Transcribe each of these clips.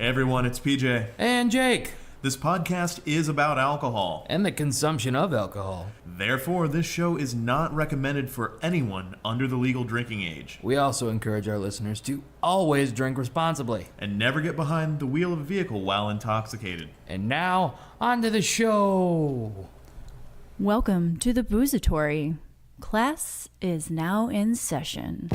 Hey everyone, it's PJ. And Jake. This podcast is about alcohol. And the consumption of alcohol. Therefore, this show is not recommended for anyone under the legal drinking age. We also encourage our listeners to always drink responsibly. And never get behind the wheel of a vehicle while intoxicated. And now, on to the show. Welcome to the Boozatory. Class is now in session.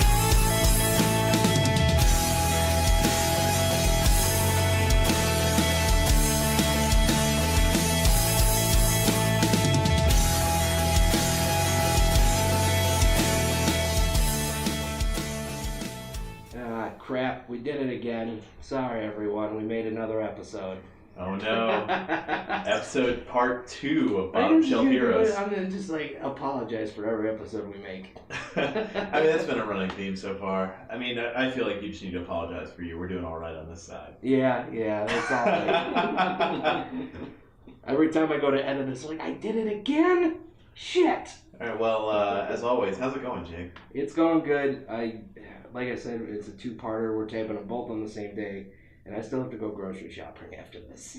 Crap, we did it again. Sorry, everyone. We made another episode. Oh, no. Episode part 2 of Bombshell Heroes. I'm going to just, apologize for every episode we make. I mean, that's been a running theme so far. I mean, I feel like you just need to apologize for you. We're doing all right on this side. Yeah, that's all right. Every time I go to edit, it's like, I did it again? Shit! All right, well, as always, how's it going, Jake? It's going good. Like I said, it's a two-parter. We're taping them both on the same day, and I still have to go grocery shopping after this.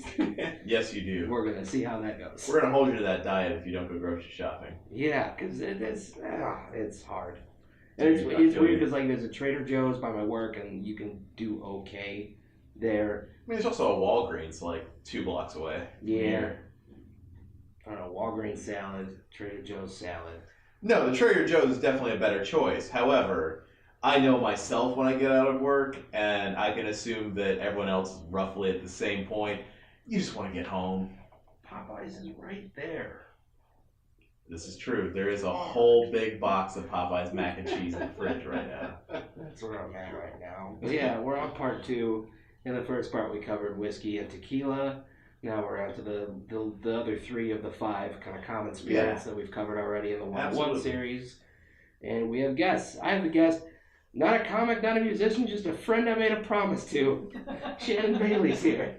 Yes, you do. We're going to see how that goes. We're going to hold you to that diet if you don't go grocery shopping. Yeah, because it's hard. And it's weird because there's a Trader Joe's by my work, and you can do okay there. I mean, there's also a Walgreens 2 blocks away. Yeah. I don't know, Walgreens salad, Trader Joe's salad. No, the Trader Joe's is definitely a better choice. However, I know myself when I get out of work, and I can assume that everyone else is roughly at the same point. You just want to get home. Popeyes is right there. This is true. There is a whole big box of Popeye's mac and cheese in the fridge right now. That's where I'm at right now. But yeah, we're on part 2. In the first part, we covered whiskey and tequila. Now we're on to the other 3 of the 5 kind of common spirits that we've covered already in the 101 series. And we have guests. I have a guest, not a comic, not a musician, just a friend I made a promise to. Shannon Bailey's here.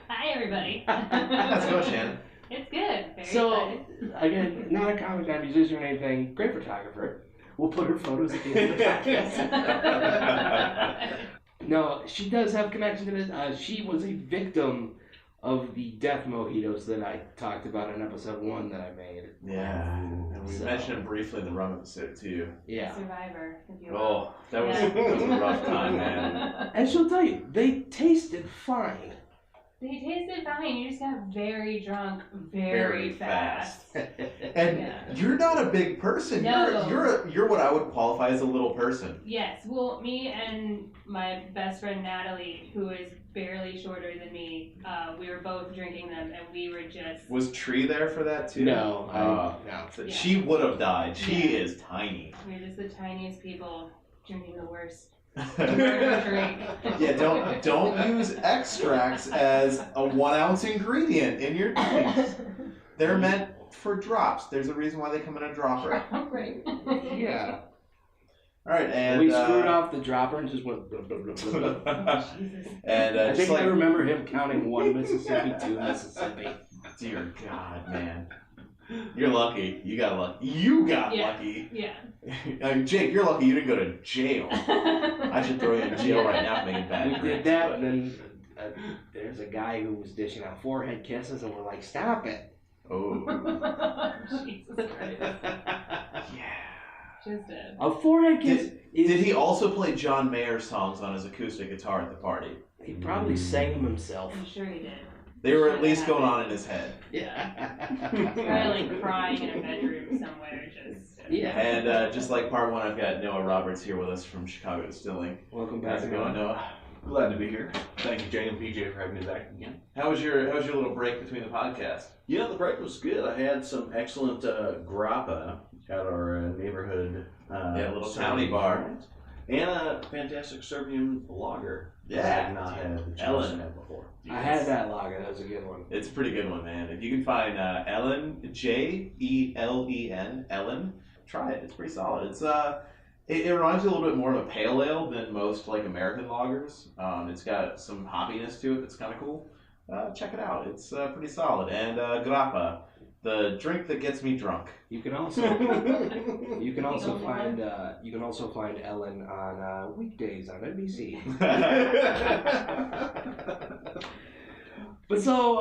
Hi, everybody. How's it going, Shannon? It's good. Very excited. Again, not a comic, not a musician or anything. Great photographer. We'll put her photos at the end of the podcast. No, she does have connection to this. She was a victim of the death mojitos that I talked about in episode 1 that I made. Yeah, and we mentioned it briefly in the rum episode too. Yeah. Survivor, if you will. Oh, that was a rough time, man. And she'll tell you, they tasted fine. They tasted fine. You just got very drunk very fast. And you're not a big person. No. You're what I would qualify as a little person. Yes. Well, me and my best friend Natalie, who is barely shorter than me, we were both drinking them, and we were just... Was Tree there for that too? No. No. Yeah. She would have died. She is tiny. We're just the tiniest people drinking the worst. Drink. Yeah, don't use extracts as a 1 ounce ingredient in your drinks. They're meant for drops. There's a reason why they come in a dropper. Right. Yeah. All right, and we screwed off the dropper and just went. Blah, blah, blah, blah. And I think I remember him counting 1 Mississippi, 2 Mississippi. Dear God, man. You're lucky. You got lucky. Lucky. Yeah. I mean, Jake, you're lucky you didn't go to jail. I should throw you in jail right now for making bad We did that, and then there's a guy who was dishing out forehead kisses, and we're like, stop it. Oh. Jesus Christ. Yeah. Just a... A forehead kiss. Did he also play John Mayer songs on his acoustic guitar at the party? He probably sang them himself. I'm sure he did. They were at least going on in his head. Yeah. Probably crying in a bedroom somewhere, just... Yeah. And just like part 1, I've got Noah Roberts here with us from Chicago Distilling. Welcome back. How's it going, Noah? Glad to be here. Thank you, Jay and PJ, for having me back again. How was your little break between the podcasts? Yeah, the break was good. I had some excellent grappa at our neighborhood little towny bar. And a fantastic Serbian lager. Yeah. I had not had the chance to have before. I had that lager. That was a good one. It's a pretty good one, man. If you can find Ellen, Jelen, Ellen, try it. It's pretty solid. It's it reminds you a little bit more of a pale ale than most American lagers. It's got some hoppiness to it that's kind of cool. Check it out. It's pretty solid. And grappa, the drink that gets me drunk. You can also find Ellen on weekdays on NBC. But so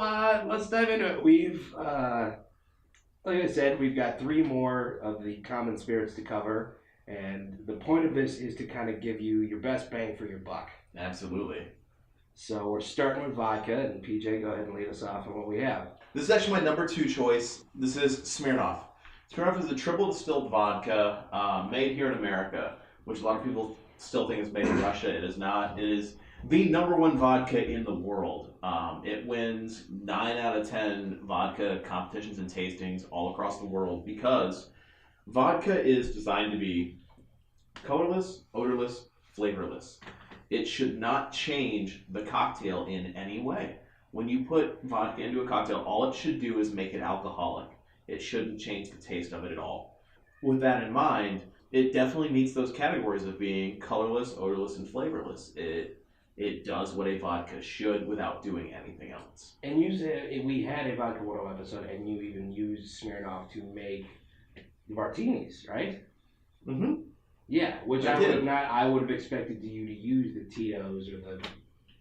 let's dive into it. We've, like I said, we've got 3 more of the common spirits to cover, and the point of this is to kind of give you your best bang for your buck. Absolutely. So we're starting with vodka, and PJ, go ahead and lead us off on what we have. This is actually my number 2 choice. This is Smirnoff. Smirnoff is a triple distilled vodka made here in America, which a lot of people still think is made in Russia. It is not. It is the number 1 vodka in the world. It wins 9 out of 10 vodka competitions and tastings all across the world because vodka is designed to be colorless, odorless, flavorless. It should not change the cocktail in any way. When you put vodka into a cocktail, all it should do is make it alcoholic. It shouldn't change the taste of it at all. With that in mind, it definitely meets those categories of being colorless, odorless, and flavorless. It does what a vodka should without doing anything else. And you said we had a Vodka 101 episode, and you even used Smirnoff to make martinis, right? Mm-hmm. Yeah, which I I did. would not. I would have expected you to use the Tito's or the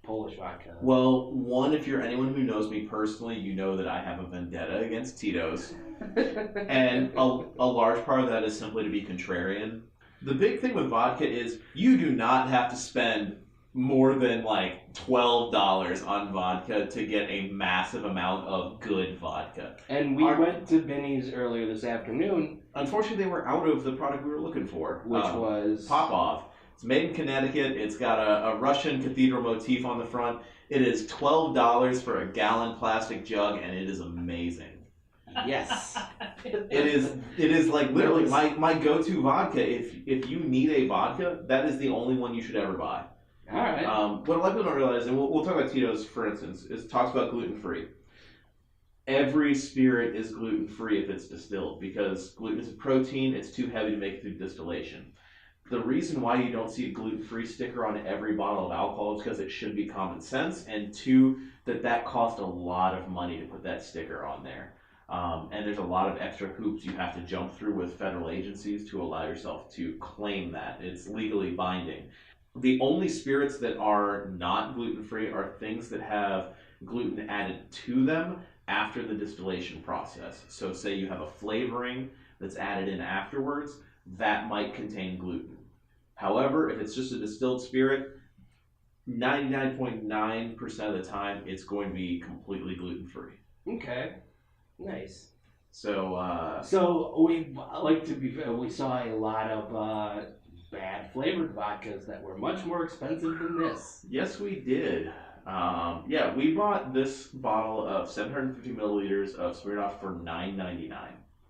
Polish vodka. Well, one, if you're anyone who knows me personally, you know that I have a vendetta against Tito's. And a large part of that is simply to be contrarian. The big thing with vodka is you do not have to spend more than like $12 on vodka to get a massive amount of good vodka. And we went to Benny's earlier this afternoon. Unfortunately, they were out of the product we were looking for, Which was? Popov. It's made in Connecticut. It's got a Russian cathedral motif on the front. It is $12 for a gallon plastic jug, and it is amazing. Yes. It is like literally my go-to vodka. If you need a vodka, that is the only one you should ever buy. All right. What a lot of people don't realize, and we'll talk about Tito's for instance, is it talks about gluten-free. Every spirit is gluten-free if it's distilled because gluten is a protein. It's too heavy to make it through distillation. The reason why you don't see a gluten-free sticker on every bottle of alcohol is because it should be common sense, and 2, that costs a lot of money to put that sticker on there. And there's a lot of extra hoops you have to jump through with federal agencies to allow yourself to claim that. It's legally binding. The only spirits that are not gluten-free are things that have gluten added to them after the distillation process. So say you have a flavoring that's added in afterwards, that might contain gluten. However, if it's just a distilled spirit, 99.9% of the time, it's going to be completely gluten-free. Okay. Nice. So, So we we saw a lot of bad flavored vodkas that were much more expensive than this. yes, we did. We bought this bottle of 750 milliliters of Smirnoff for $9.99.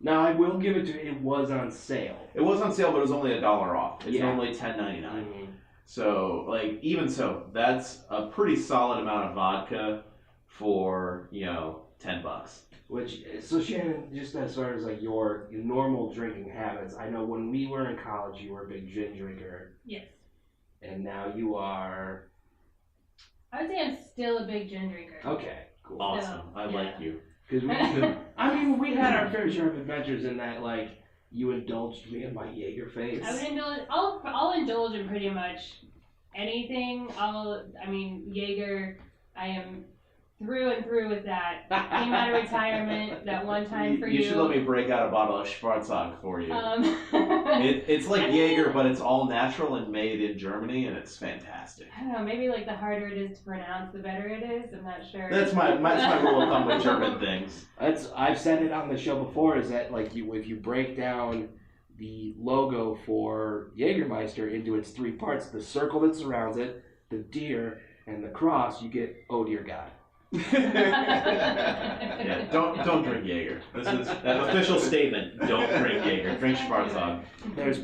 Now I will give it to you, it was on sale. It was on sale, but it was only $1 off. It's Yeah. normally $10.99. Mm-hmm. So, even so, that's a pretty solid amount of vodka for $10. So Shannon, just as far as like your normal drinking habits, I know when we were in college, you were a big gin drinker, Yes. and now you are. I would say I'm still a big gin drinker. Okay, cool. Awesome. So, I yeah. like you. Because we had our fair share of adventures in that, like, you indulged me in my Jaeger phase. I would indulge. I'll indulge in pretty much anything. Jaeger. I am through and through with that. Came out of retirement that one time for you. You should let me break out a bottle of Schwarzschild for you. It's like I mean, Jaeger, but it's all natural and made in Germany, and it's fantastic. I don't know. Maybe like the harder it is to pronounce, the better it is. I'm not sure. That's my rule of thumb with German things. I've said it on the show before. Is that like if you break down the logo for Jägermeister into its 3 parts, the circle that surrounds it, the deer, and the cross, you get oh dear God. Yeah, don't drink Jaeger. This is an official statement. Don't drink Jaeger. Drink Schwarzschild.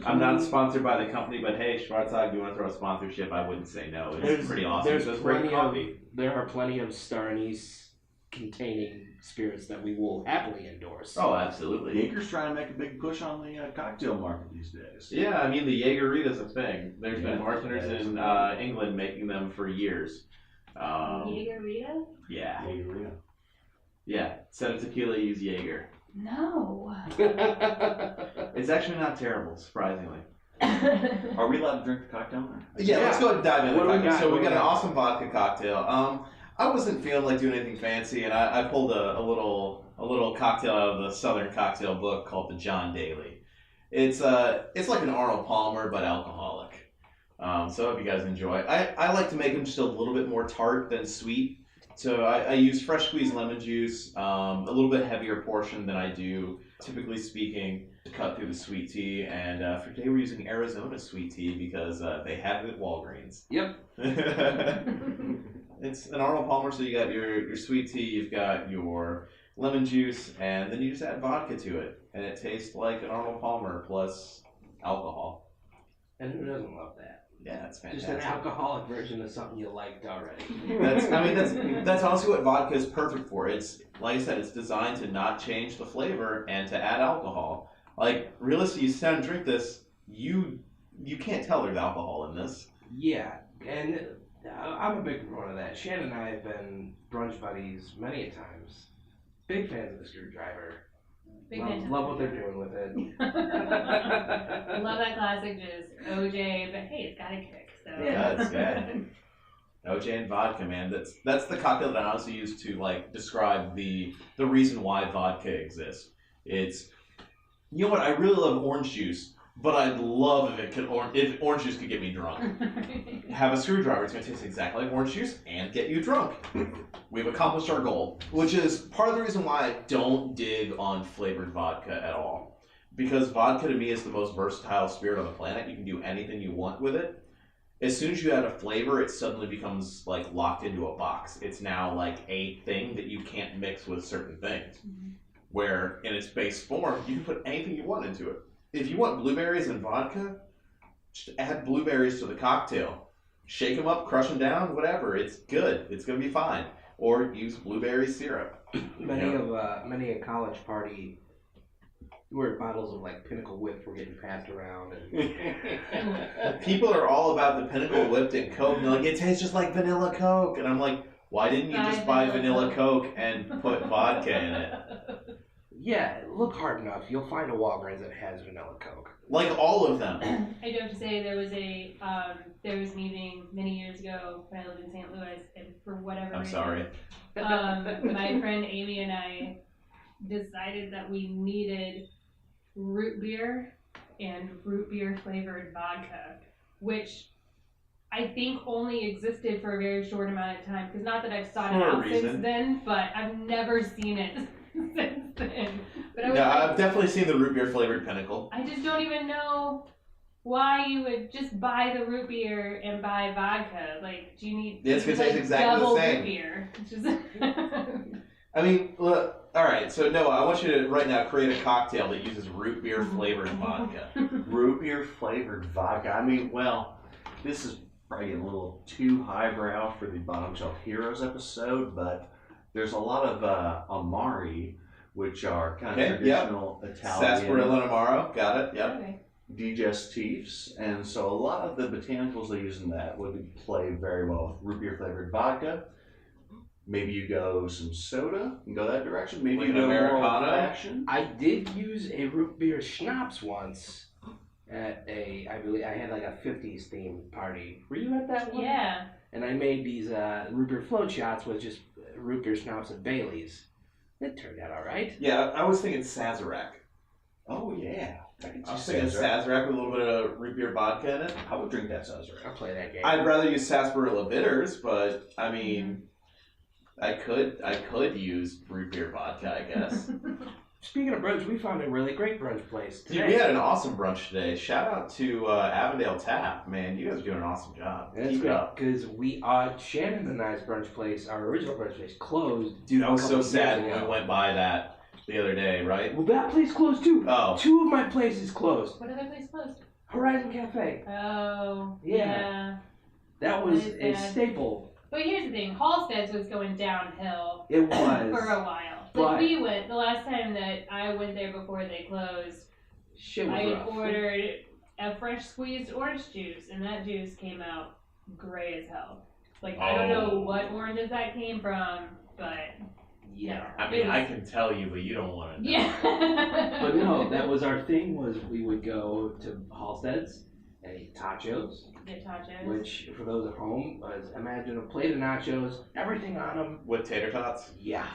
I'm not sponsored by the company, but hey, Schwarzschild, if you want to throw a sponsorship, I wouldn't say no. It's pretty awesome. There's It's great coffee. There are plenty of star anise containing spirits that we will happily endorse. Oh, absolutely. Jaeger's trying to make a big push on the cocktail market these days. Yeah, I mean, the Jaegerita's a thing. There's been Yeah, bartenders that is in a England making them for years. Jaegerita? Yeah. Jaegerita. Yeah. Instead of tequila, use Jaeger. No. It's actually not terrible, surprisingly. Are we allowed to drink the cocktail now? Yeah, let's go and dive into What do we the cocktail. got? So What we do got we an got? awesome vodka cocktail. I wasn't feeling like doing anything fancy, and I pulled a little cocktail out of the Southern Cocktail book called the John Daly. It's like an Arnold Palmer but alcoholic. So I hope you guys enjoy. I like to make them just a little bit more tart than sweet. So I use fresh squeezed lemon juice, a little bit heavier portion than I do, typically speaking, to cut through the sweet tea. And for today we're using Arizona sweet tea because they have it at Walgreens. Yep. It's an Arnold Palmer, so you got your sweet tea, you've got your lemon juice, and then you just add vodka to it. And it tastes like an Arnold Palmer plus alcohol. And who doesn't love that? Yeah, it's fantastic. Just an alcoholic version of something you liked already. That's honestly what vodka is perfect for. It's, like I said, it's designed to not change the flavor and to add alcohol. Like, realistically, you sit down and drink this, you can't tell there's alcohol in this. Yeah, and I'm a big proponent of that. Shannon and I have been brunch buddies many a times. Big fans of the screwdriver. Love what they're doing with it. Love that classic just OJ, but hey, it's got a kick. So Yeah, that's good. OJ and vodka, man. That's the cocktail that I honestly use to like describe the reason why vodka exists. It's, you know what, I really love orange juice, but I'd love if orange juice could get me drunk. Have a screwdriver, it's going to taste exactly like orange juice and get you drunk. We've accomplished our goal, which is part of the reason why I don't dig on flavored vodka at all. Because vodka to me is the most versatile spirit on the planet. You can do anything you want with it. As soon as you add a flavor, it suddenly becomes like locked into a box. It's now like a thing that you can't mix with certain things. Where in its base form, you can put anything you want into it. If you want blueberries and vodka, just add blueberries to the cocktail. Shake them up, crush them down, whatever. It's good. It's going to be fine. Or use blueberry syrup. Many a college party where bottles of like Pinnacle Whip were getting passed around. And People are all about the Pinnacle Whipped and Coke. And they're like, it tastes just like vanilla Coke. And I'm like, why didn't you just buy vanilla Coke and put vodka in it? Yeah, look hard enough. You'll find a Walgreens that has vanilla Coke. Like all of them. I do have to say there was an evening many years ago when I lived in St. Louis, and for whatever reason, sorry. My friend Amy and I decided that we needed root beer and root beer flavored vodka, which I think only existed for a very short amount of time. Because not that I've sought it out since then, but I've never seen it since then. But I've definitely seen the root beer flavored Pinnacle. I just don't even know why you would just buy the root beer and buy vodka. Like, do you need It's going to taste exactly double the same. root beer? Just I mean, look, all right, so Noah, I want you to right now create a cocktail that uses root beer flavored vodka. Root beer flavored vodka. I mean, well, this is probably a little too highbrow for the Bottom Shelf Heroes episode, but there's a lot of Amari, which are kind of traditional Italian Sarsaparilla and Amaro, got it, yep. Okay. digestives, and so a lot of the botanicals they use in that would play very well with root beer flavored vodka. Maybe you go some soda and go that direction. Maybe Like you an go Americano? more old-fashioned. I did use a root beer schnapps once at I believe I had like a 50s themed party. Were you at that one? Yeah. And I made these root beer float shots with just root beer schnapps and Baileys. It turned out all right. Yeah, I was thinking Sazerac. Oh yeah. I was thinking Sazerac with a little bit of root beer vodka in it. I would drink that Sazerac. I'll play that game. I'd rather use sarsaparilla bitters, but I mean, I could use root beer vodka, I guess. Speaking of brunch, we found a really great brunch place today. Dude, we had an awesome brunch today. Shout out to Avondale Tap, man. You guys are doing an awesome job. And it's Keep it great up. because Shannon and I's brunch place, our original brunch place, closed. Dude, I was so couple sad years when ago. we went by that the other day, right? Well, that place closed too. Oh. 2 of my places closed. What other place closed? Horizon Cafe. Oh. Yeah. That was That a is sad. staple. But here's the thing, Halstead's was going downhill It was. for a while. But- Like we went, the last time that I went there before they closed, Shit was I had rough. ordered a fresh squeezed orange juice, and that juice came out gray as hell. Like, I don't know what oranges that came from, but Yeah. I mean, I can tell you, but you don't want to know. yeah. But no, that was our thing. Was we would go to Halstead's, a tachos, Get tachos. which for those at home, is imagine a plate of nachos, everything on them. With tater tots? Yeah.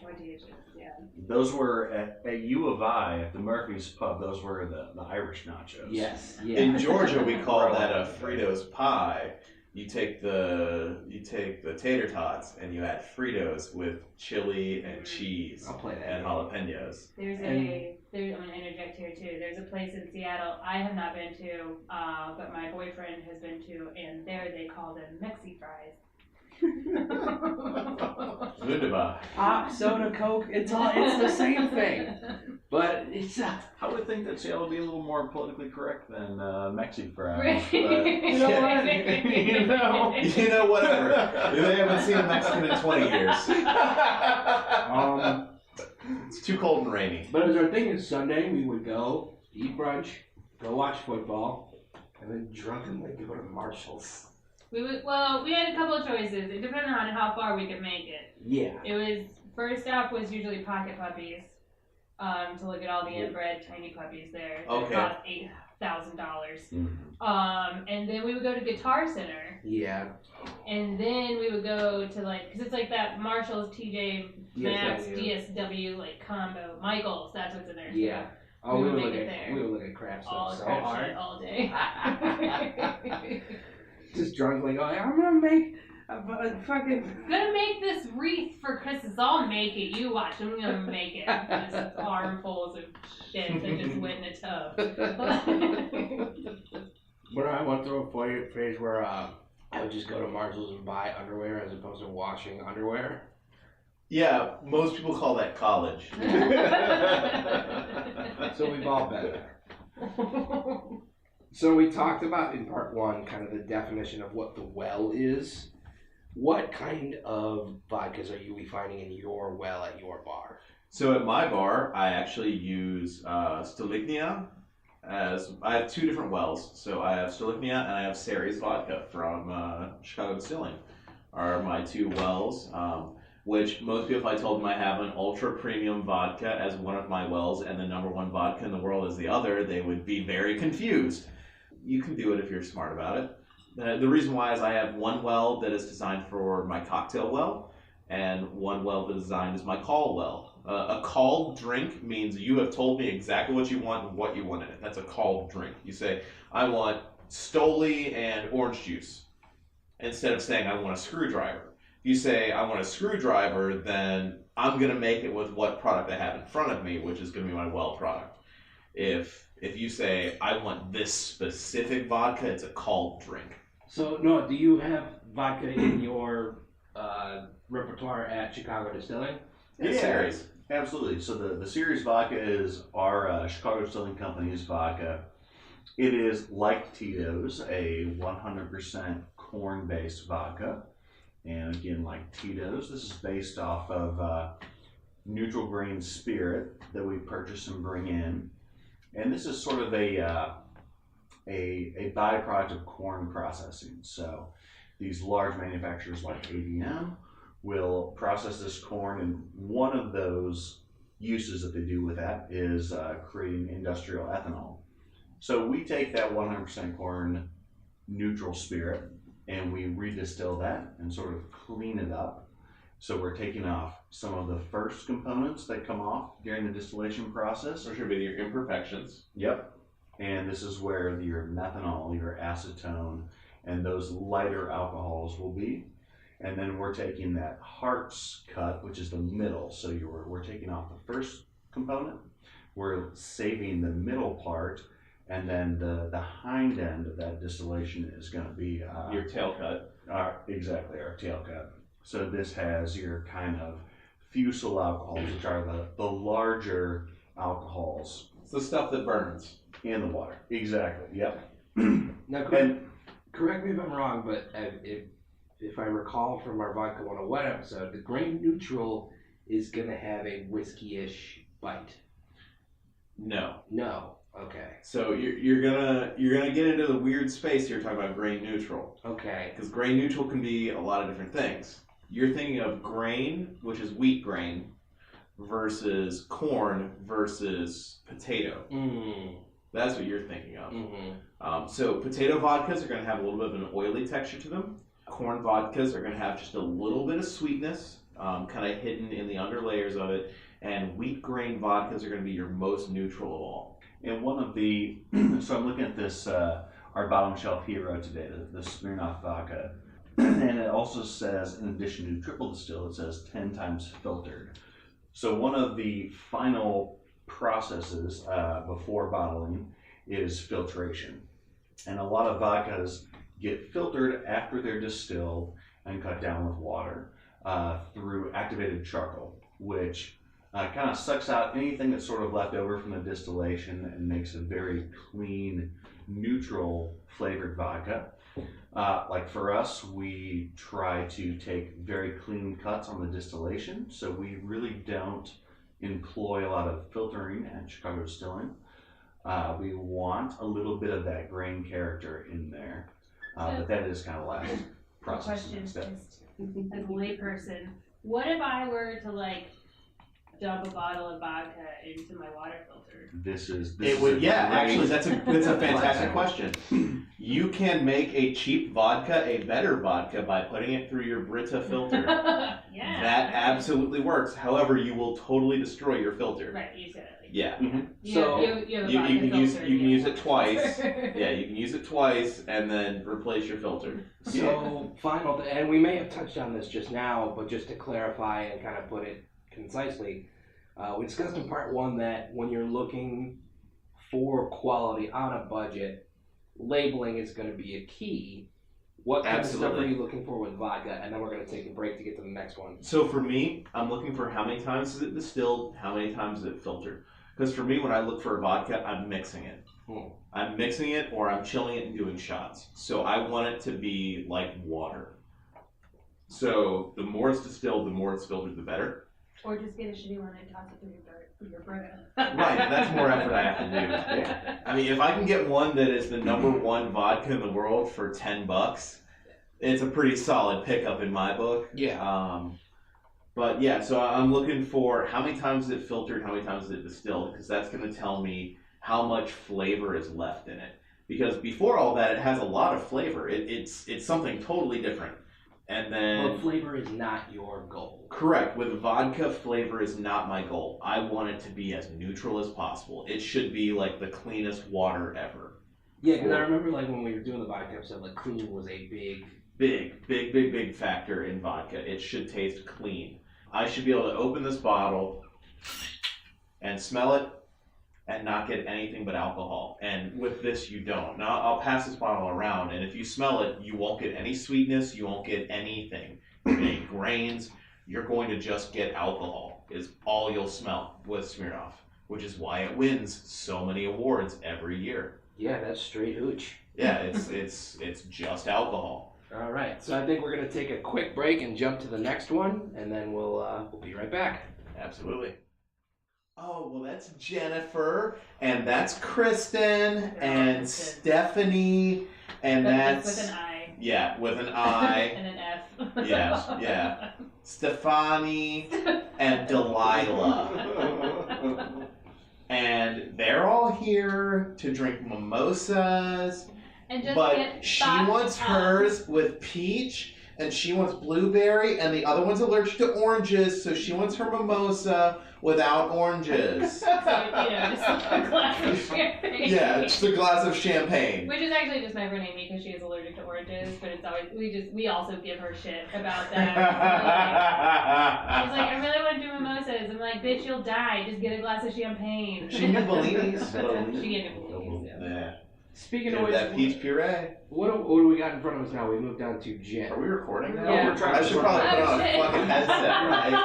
Tortillas, yeah. Those were at U of I, at the Murphy's Pub, those were the Irish nachos. Yes. Yeah. In Georgia, we call that a Fritos pie. You take the tater tots and you add Fritos with chili and cheese I'll play that. and jalapenos. I'm gonna interject here too. There's a place in Seattle I have not been to, but my boyfriend has been to, and there they call them Mexi fries. Wunderbar. Pop, soda, Coke, it's the same thing. But it's I would think that Seattle would be a little more politically correct than Mexi fries. Right. But, you know what? You know, whatever. They haven't seen a Mexican in 20 years. It's too cold and rainy. But as our thing is Sunday, we would go eat brunch, go watch football, and then drunkenly go to Marshall's. We had a couple of choices. It depended on how far we could make it. Yeah. It was, first stop was usually Pocket Puppies, to look at all the inbred tiny puppies there. Okay. It cost $8,000. And then we would go to Guitar Center. Yeah. And then we would go to because it's like that Marshall's, TJ Maxx, DSW. DSW combo. Michael's, that's what's in there. Yeah. Oh, We we would would make look it at there. we would look at crap stuff All so crap hard. shit all day. Just drunkenly going, I'm gonna make a fucking. I'm gonna make this wreath for Christmas. I'll make it. You watch. I'm gonna make it. Just armfuls of shit that just went in a tub. But I went through a phase where I would just go to Marshall's and buy underwear as opposed to washing underwear. Yeah, most people call that college. So we've all been there. So we talked about in part one kind of the definition of what the well is. What kind of vodkas are we finding in your well at your bar? So at my bar, I actually use Stolichnia as I have two different wells. So I have Stolichnia and I have Ceres vodka from Chicago Distilling are my two wells. Which most people, if I told them I have an ultra premium vodka as one of my wells and the number one vodka in the world as the other, they would be very confused. You can do it if you're smart about it. The reason why is I have one well that is designed for my cocktail well and one well that is designed as my call well. A called drink means you have told me exactly what you want and what you want in it. That's a called drink. You say, I want Stoli and orange juice, instead of saying I want a screwdriver. If you say I want a screwdriver, then I'm going to make it with what product I have in front of me, which is going to be my well product. If you say I want this specific vodka, it's a called drink. So, Noah, do you have vodka in your repertoire at Chicago Distilling? Yeah, Ceres. Absolutely. So the Ceres vodka is our Chicago Distilling Company's vodka. It is like Tito's, a 100% corn-based vodka. And again, like Tito's, this is based off of neutral grain spirit that we purchase and bring in. And this is sort of a byproduct of corn processing. So these large manufacturers like ADM will process this corn, and one of those uses that they do with that is creating industrial ethanol. So we take that 100% corn neutral spirit and we redistill that and sort of clean it up. So we're taking off some of the first components that come off during the distillation process. Which would be your imperfections. Yep. And this is where your methanol, your acetone, and those lighter alcohols will be. And then we're taking that heart's cut, which is the middle. So we're taking off the first component. We're saving the middle part. And then the hind end of that distillation is going to be Your tail cut. Exactly, our tail cut. So this has your kind of fusel alcohols, which are the larger alcohols. It's the stuff that burns. In the water. Exactly, yep. Now, correct me if I'm wrong, but if I recall from our Vodka 101 episode, the grain neutral is going to have a whiskey-ish bite. No. No. Okay. So you're gonna get into the weird space here talking about grain neutral. Okay. Because grain neutral can be a lot of different things. You're thinking of grain, which is wheat grain, versus corn versus potato. Mm. That's what you're thinking of. Mm-hmm. So potato vodkas are going to have a little bit of an oily texture to them. Corn vodkas are going to have just a little bit of sweetness, kind of hidden in the underlayers of it. And wheat grain vodkas are going to be your most neutral of all. And one of the, so I'm looking at this, our bottom shelf hero today, the Smirnoff vodka. And it also says, in addition to triple distill, it says 10 times filtered. So one of the final processes before bottling is filtration. And a lot of vodkas get filtered after they're distilled and cut down with water through activated charcoal, which kind of sucks out anything that's sort of left over from the distillation and makes a very clean, neutral flavored vodka. Like for us, we try to take very clean cuts on the distillation, so we really don't employ a lot of filtering at Chicago Distilling. We want a little bit of that grain character in there, but that is kind of last processing Question, step. just as a layperson, what if I were to like dump a bottle of vodka into my water filter? This is It would, a yeah. great- Actually, that's a fantastic question. You can make a cheap vodka a better vodka by putting it through your Brita filter. Yeah. That absolutely works. However, you will totally destroy your filter. Right, you said it. Like, Yeah. You So, have a You vodka can use filter you in can your use it water twice. filter. Yeah, you can use it twice and then replace your filter. So, and we may have touched on this just now, but just to clarify and kind of put it concisely, we discussed in part one that when you're looking for quality on a budget, labeling is going to be a key. What kind of stuff Absolutely. are you looking for with vodka? And then we're going to take a break to get to the next one. So for me, I'm looking for how many times is it distilled, how many times is it filtered. Because for me, when I look for a vodka, I'm mixing it. I'm mixing it or I'm chilling it and doing shots. So I want it to be like water. So the more it's distilled, the more it's filtered, the better. Or just get a shitty one and toss it through your Brita. Right, that's more effort I have to do. I mean, if I can get one that is the #1 vodka in the world for $10, it's a pretty solid pickup in my book. Yeah. But yeah, so I'm looking for how many times is it filtered, how many times is it distilled, because that's going to tell me how much flavor is left in it. Because before all that, it has a lot of flavor. It's something totally different. And then But flavor is not your goal. correct, with vodka, flavor is not my goal. I want it to be as neutral as possible. It should be like the cleanest water ever. Yeah, because I remember like when we were doing the vodka episode, like clean was a Big factor in vodka. It should taste clean. I should be able to open this bottle and smell it and not get anything but alcohol. And with this, you don't. Now, I'll pass this bottle around, and if you smell it, you won't get any sweetness, you won't get anything. Any grains, you're going to just get alcohol, is all you'll smell with Smirnoff, which is why it wins so many awards every year. Yeah, that's straight hooch. Yeah, it's just alcohol. All right, so I think we're gonna take a quick break and jump to the next one, and then we'll be right back. Absolutely. Oh, well, that's Jennifer, and that's Kristen, and Kristen. Stephanie, and But that's... with an I. Yeah, with an I. And an F. Yeah. Stefani and Delilah. And they're all here to drink mimosas, And just but get she stocked wants up. hers with peach, and she wants blueberry, and the other one's allergic to oranges, so she wants her mimosa without oranges. So, just a glass of champagne. Yeah, just a glass of champagne. Which is actually just my friend Amy because she is allergic to oranges, but it's always we also give her shit about that. She's like, I really want to do mimosas. I'm like, bitch, you'll die. Just get a glass of champagne. She knew Bellinis. She get Bellinis. Yeah. Yeah. Speaking Give of that which, peach puree. what do we got in front of us now? We moved down to gin. Are we recording now? Yeah. We're trying I to should record. probably put on a shit. fucking headset, right?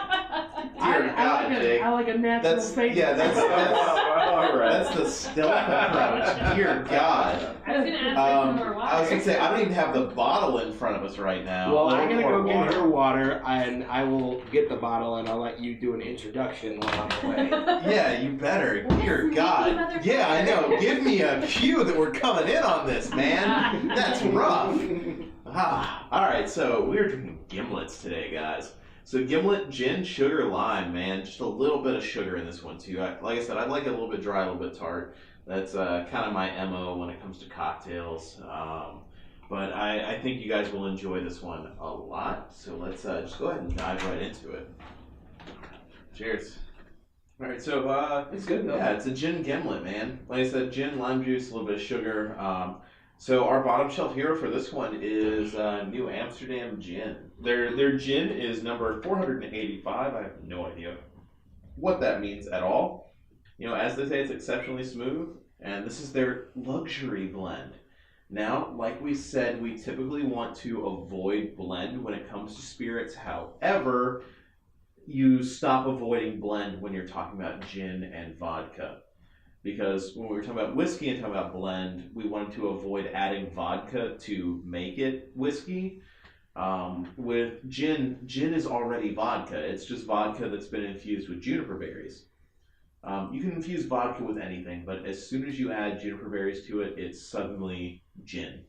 Dear God, Jake. I like a natural face. That's the stealth approach. Dear God. I was gonna ask for some more water. I was gonna say I don't even have the bottle in front of us right now. Well, Or I'm gonna go water. get her water, and I will get the bottle, and I'll let you do an introduction while I'm away. Yeah, you better. Dear sneaky God. motherfucker. Yeah, I know. Give me a cue that we're coming in on this, man. That's rough. All right, so we're drinking gimlets today, guys. So gimlet, gin, sugar, lime, man. Just a little bit of sugar in this one too. Like I said, I like it a little bit dry, a little bit tart. That's kind of my MO when it comes to cocktails. But I think you guys will enjoy this one a lot. So let's just go ahead and dive right into it. Cheers. All right, so It's good though. yeah, it's a gin gimlet, man. Like I said, gin, lime juice, a little bit of sugar. So our bottom shelf hero for this one is New Amsterdam Gin. Their gin is number 485. I have no idea what that means at all. You know, as they say, it's exceptionally smooth, and this is their luxury blend. Now, like we said, we typically want to avoid blend when it comes to spirits. However, you stop avoiding blend when you're talking about gin and vodka. Because when we were talking about whiskey and talking about blend, we wanted to avoid adding vodka to make it whiskey. With gin is already vodka. It's just vodka that's been infused with juniper berries. You can infuse vodka with anything, but as soon as you add juniper berries to it, it's suddenly gin.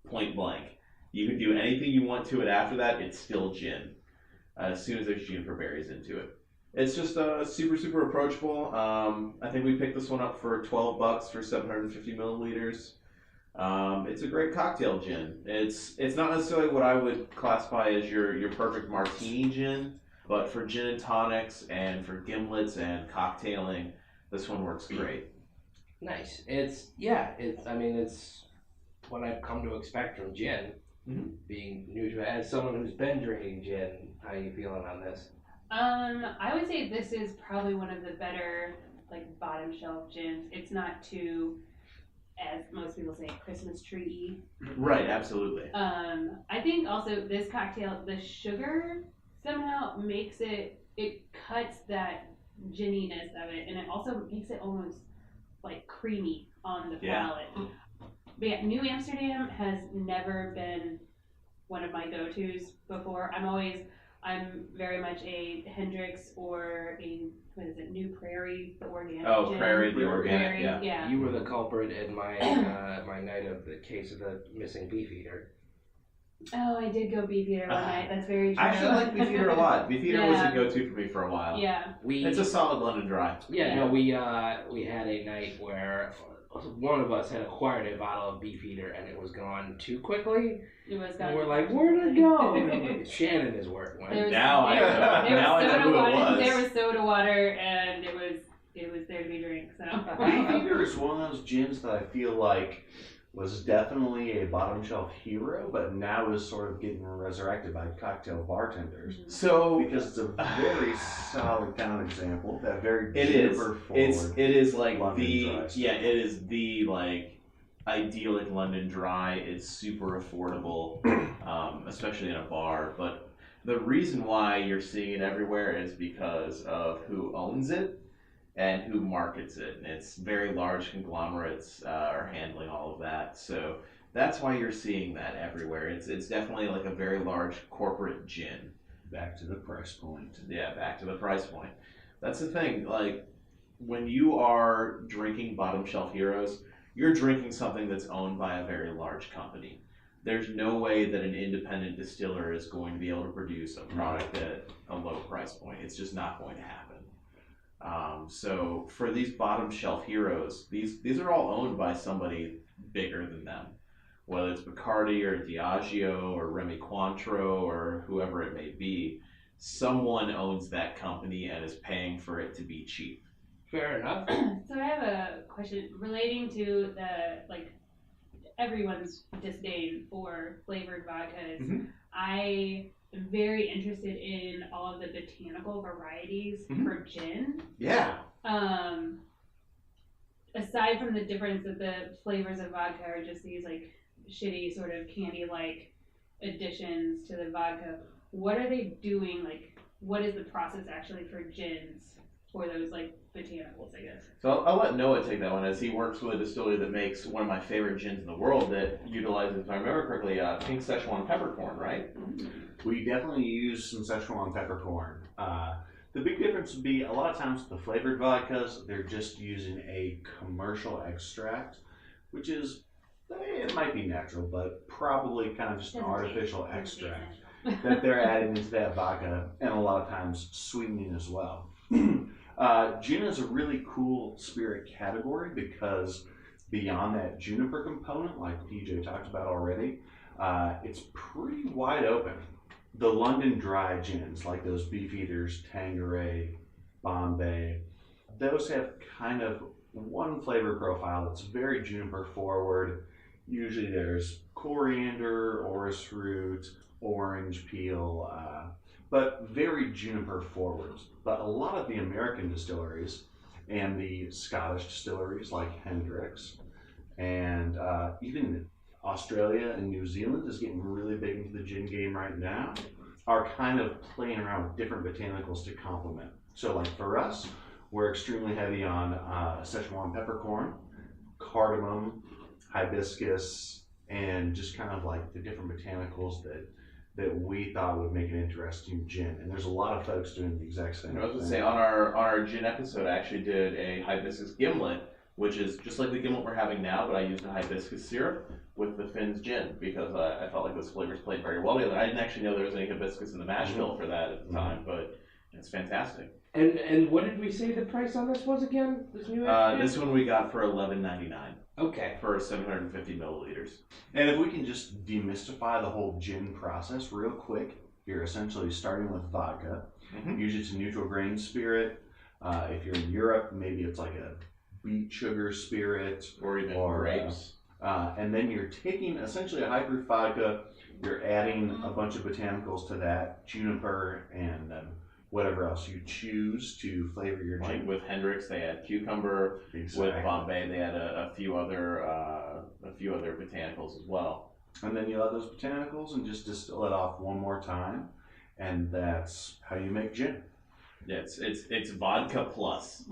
Point blank. You can do anything you want to it after that, it's still gin. As soon as there's juniper berries into it. It's just super, super approachable. I think we picked this one up for $12 for 750 milliliters. It's a great cocktail gin. It's not necessarily what I would classify as your perfect martini gin, but for gin and tonics and for gimlets and cocktailing, this one works great. Nice. It's what I've come to expect from gin. Mm-hmm. Being new to it, as someone who's been drinking gin, how are you feeling on this? I would say this is probably one of the better like bottom shelf gins. It's not too, as most people say, Christmas tree-y. Right, absolutely. I think also this cocktail, the sugar somehow makes it cuts that ginniness of it, and it also makes it almost like creamy on the palate. But yeah, New Amsterdam has never been one of my go-tos before. I'm very much a Hendrix or a, New Prairie, the organic gin. Prairie, the organic, Prairie, yeah. You were the culprit in my my night of the case of the missing Beefeater. Oh, I did go Beefeater one night. That's very true. I actually like Beefeater a lot. Beefeater was Yeah. a go-to for me for a while. Yeah. It's a solid London dry. Yeah, no, we had a night where one of us had acquired a bottle of Beefeater and it was gone too quickly. It was gone. And we're like, where'd it go? Shannon is where it went. There was- Now I know who it was. There was soda water, and it was there to be drank. So. Beefeater is one of those gins that I feel like was definitely a bottom shelf hero, but now is sort of getting resurrected by cocktail bartenders. So Because it's a very solid counterexample, that very it is. juniper forward. It is like London the dry stuff. it is the like idyllic London dry. It's super affordable, especially in a bar. But the reason why you're seeing it everywhere is because of who owns it and who markets it. And it's very large conglomerates are handling all of that. So that's why you're seeing that everywhere. It's definitely like a very large corporate gin. Back to the price point. Yeah, back to the price point. That's the thing. Like, when you are drinking bottom shelf heroes, you're drinking something that's owned by a very large company. There's no way that an independent distiller is going to be able to produce a product at a low price point. It's just not going to happen. So for these bottom shelf heroes, these are all owned by somebody bigger than them. Whether it's Bacardi or Diageo or Remy Cointreau or whoever it may be, someone owns that company and is paying for it to be cheap. Fair enough. So I have a question relating to everyone's disdain for flavored vodkas. Mhm. I am very interested in all of the botanical varieties Mhm. for gin. Yeah. Aside from the difference that the flavors of vodka are just these like shitty sort of candy-like additions to the vodka, what are they doing? Like, what is the process actually for gins for those like botanicals, I guess? So I'll let Noah take that one, as he works with a distillery that makes one of my favorite gins in the world that utilizes, if I remember correctly, pink Szechuan peppercorn, right? We definitely use some Szechuan peppercorn. The big difference would be a lot of times the flavored vodkas, they're just using a commercial extract, which is, it might be natural, but probably kind of just an artificial extract that they're adding into that vodka, and a lot of times sweetening as well. Gin is a really cool spirit category because beyond that juniper component, like PJ talked about already, it's pretty wide open. The London dry gins, like those Beefeaters, Tanqueray, Bombay, those have kind of one flavor profile that's very juniper forward. Usually there's coriander, orris root, orange peel, but very juniper forward. But a lot of the American distilleries and the Scottish distilleries like Hendrick's and even Australia and New Zealand is getting really big into the gin game right now, are kind of playing around with different botanicals to complement. So like for us, we're extremely heavy on Szechuan peppercorn, cardamom, hibiscus, and just kind of like the different botanicals that we thought would make an interesting gin. And there's a lot of folks doing the exact same thing. I was going to say, on our gin episode, I actually did a hibiscus gimlet, which is just like the gimlet we're having now, but I used a hibiscus syrup with the Finn's gin because I felt like those flavors played very well together. I didn't actually know there was any hibiscus in the mash bill for that at the time, but it's fantastic. And what did we say the price on this was again? This new This one we got for $11.99. Okay. For 750 milliliters. And if we can just demystify the whole gin process real quick, you're essentially starting with vodka. Usually it's a neutral grain spirit. If you're in Europe, maybe it's like a beet sugar spirit. Or even grapes. And then you're taking essentially a high proof vodka, you're adding a bunch of botanicals to that, juniper and whatever else you choose to flavor your gin. Like with Hendrick's, they had cucumber. Exactly. With Bombay, they had a few other botanicals as well. And then you add those botanicals and just distill it off one more time, and that's how you make gin. Yeah, it's vodka plus.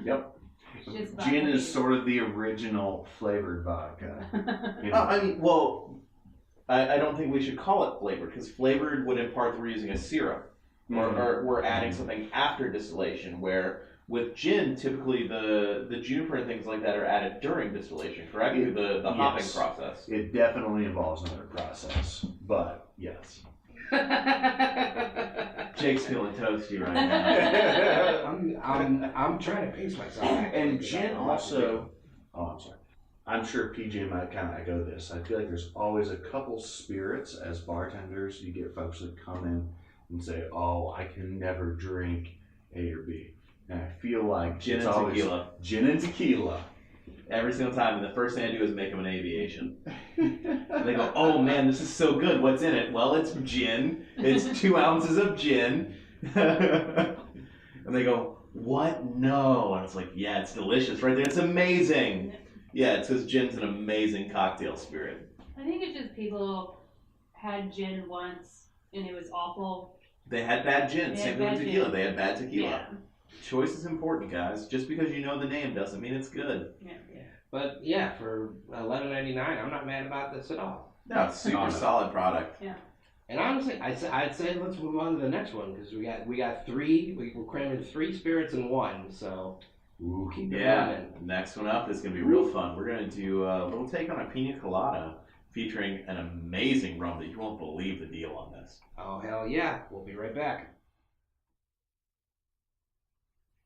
Yep. Just Gin vodka. is sort of the original flavored vodka. You know? I mean, well, I don't think we should call it flavored because flavored would impart that we're using a syrup. Or we're adding something after distillation, where with gin, typically the juniper and things like that are added during distillation, correct? Through the hopping Yes. process. It definitely involves another process, but yes. Jake's feeling toasty right now. I'm trying to pace myself. And gin also, I'm sorry. I'm sure PJ might kind of echo this. I feel like there's always a couple spirits as bartenders. You get folks that come in and say, "Oh, I can never drink A or B," and I feel like Gin it's and always tequila. Gin and tequila. Every single time, and the first thing I do is make them an aviation. And they go, "Oh man, this is so good. What's in it?" "Well, it's gin. It's 2 ounces of gin." And they go, "What? No." And it's like, "Yeah, it's delicious right there. It's amazing." Yeah, it's because gin's an amazing cocktail spirit. I think it's just people had gin once and it was awful. They had bad gin. They Same had thing with bad tequila. gin. They had bad tequila. Yeah. Choice is important, guys. Just because you know the name doesn't mean it's good. Yeah. But yeah, for $11.99, I'm not mad about this at all. No, it's super solid product. And honestly, I'd say let's move on to the next one because we got three. We're cramming 3 spirits in one, so Ooh. keep it Yeah, running. next one up is going to be real fun. We're going to do a little take on a pina colada featuring an amazing rum that you won't believe the deal on this. Oh hell yeah! We'll be right back.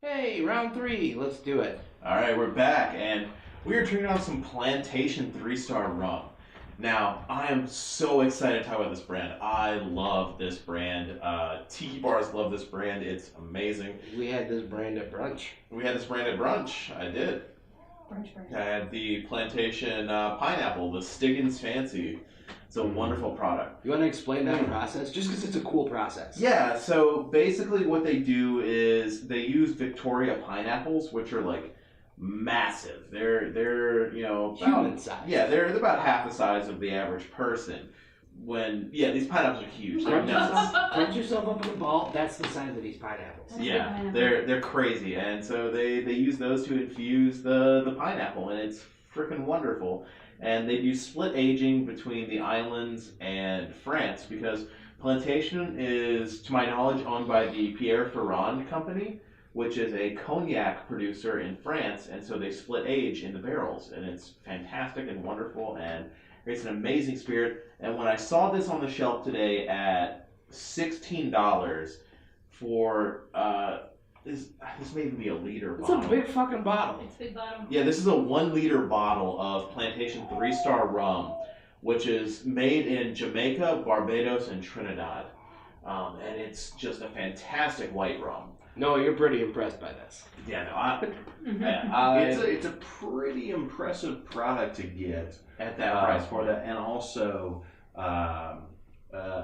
Hey, round 3. Let's do it. All right, we're back, and we are drinking on some Plantation 3-Star rum. Now, I am so excited to talk about this brand. I love this brand. Tiki bars love this brand. It's amazing. We had this brand at brunch. We had this brand at brunch. I did. Brunch. I had the Plantation pineapple, the Stiggins Fancy. It's a wonderful product. You want to explain that process? Just because it's a cool process. Yeah, so basically what they do is they use Victoria pineapples, which are like massive. They're you know, Human size. Yeah, they're about half the size of the average person. These pineapples are huge. They're nuts. Crunch yourself up in a ball. That's the size of these pineapples. Yeah, they're crazy, and so they use those to infuse the pineapple, and it's freaking wonderful. And they do split aging between the islands and France because Plantation is, to my knowledge, owned by the Pierre Ferrand company, which is a cognac producer in France, and so they split age in the barrels, and it's fantastic and wonderful, and it's an amazing spirit. And when I saw this on the shelf today at $16 for this may even be a liter It's bottle. a big fucking bottle. It's big bottom. Yeah, this is a 1 liter bottle of Plantation 3-Star rum, which is made in Jamaica, Barbados, and Trinidad. And it's just a fantastic white rum. No, you're pretty impressed by this. Yeah, no, It's a pretty impressive product to get at that price for that, and also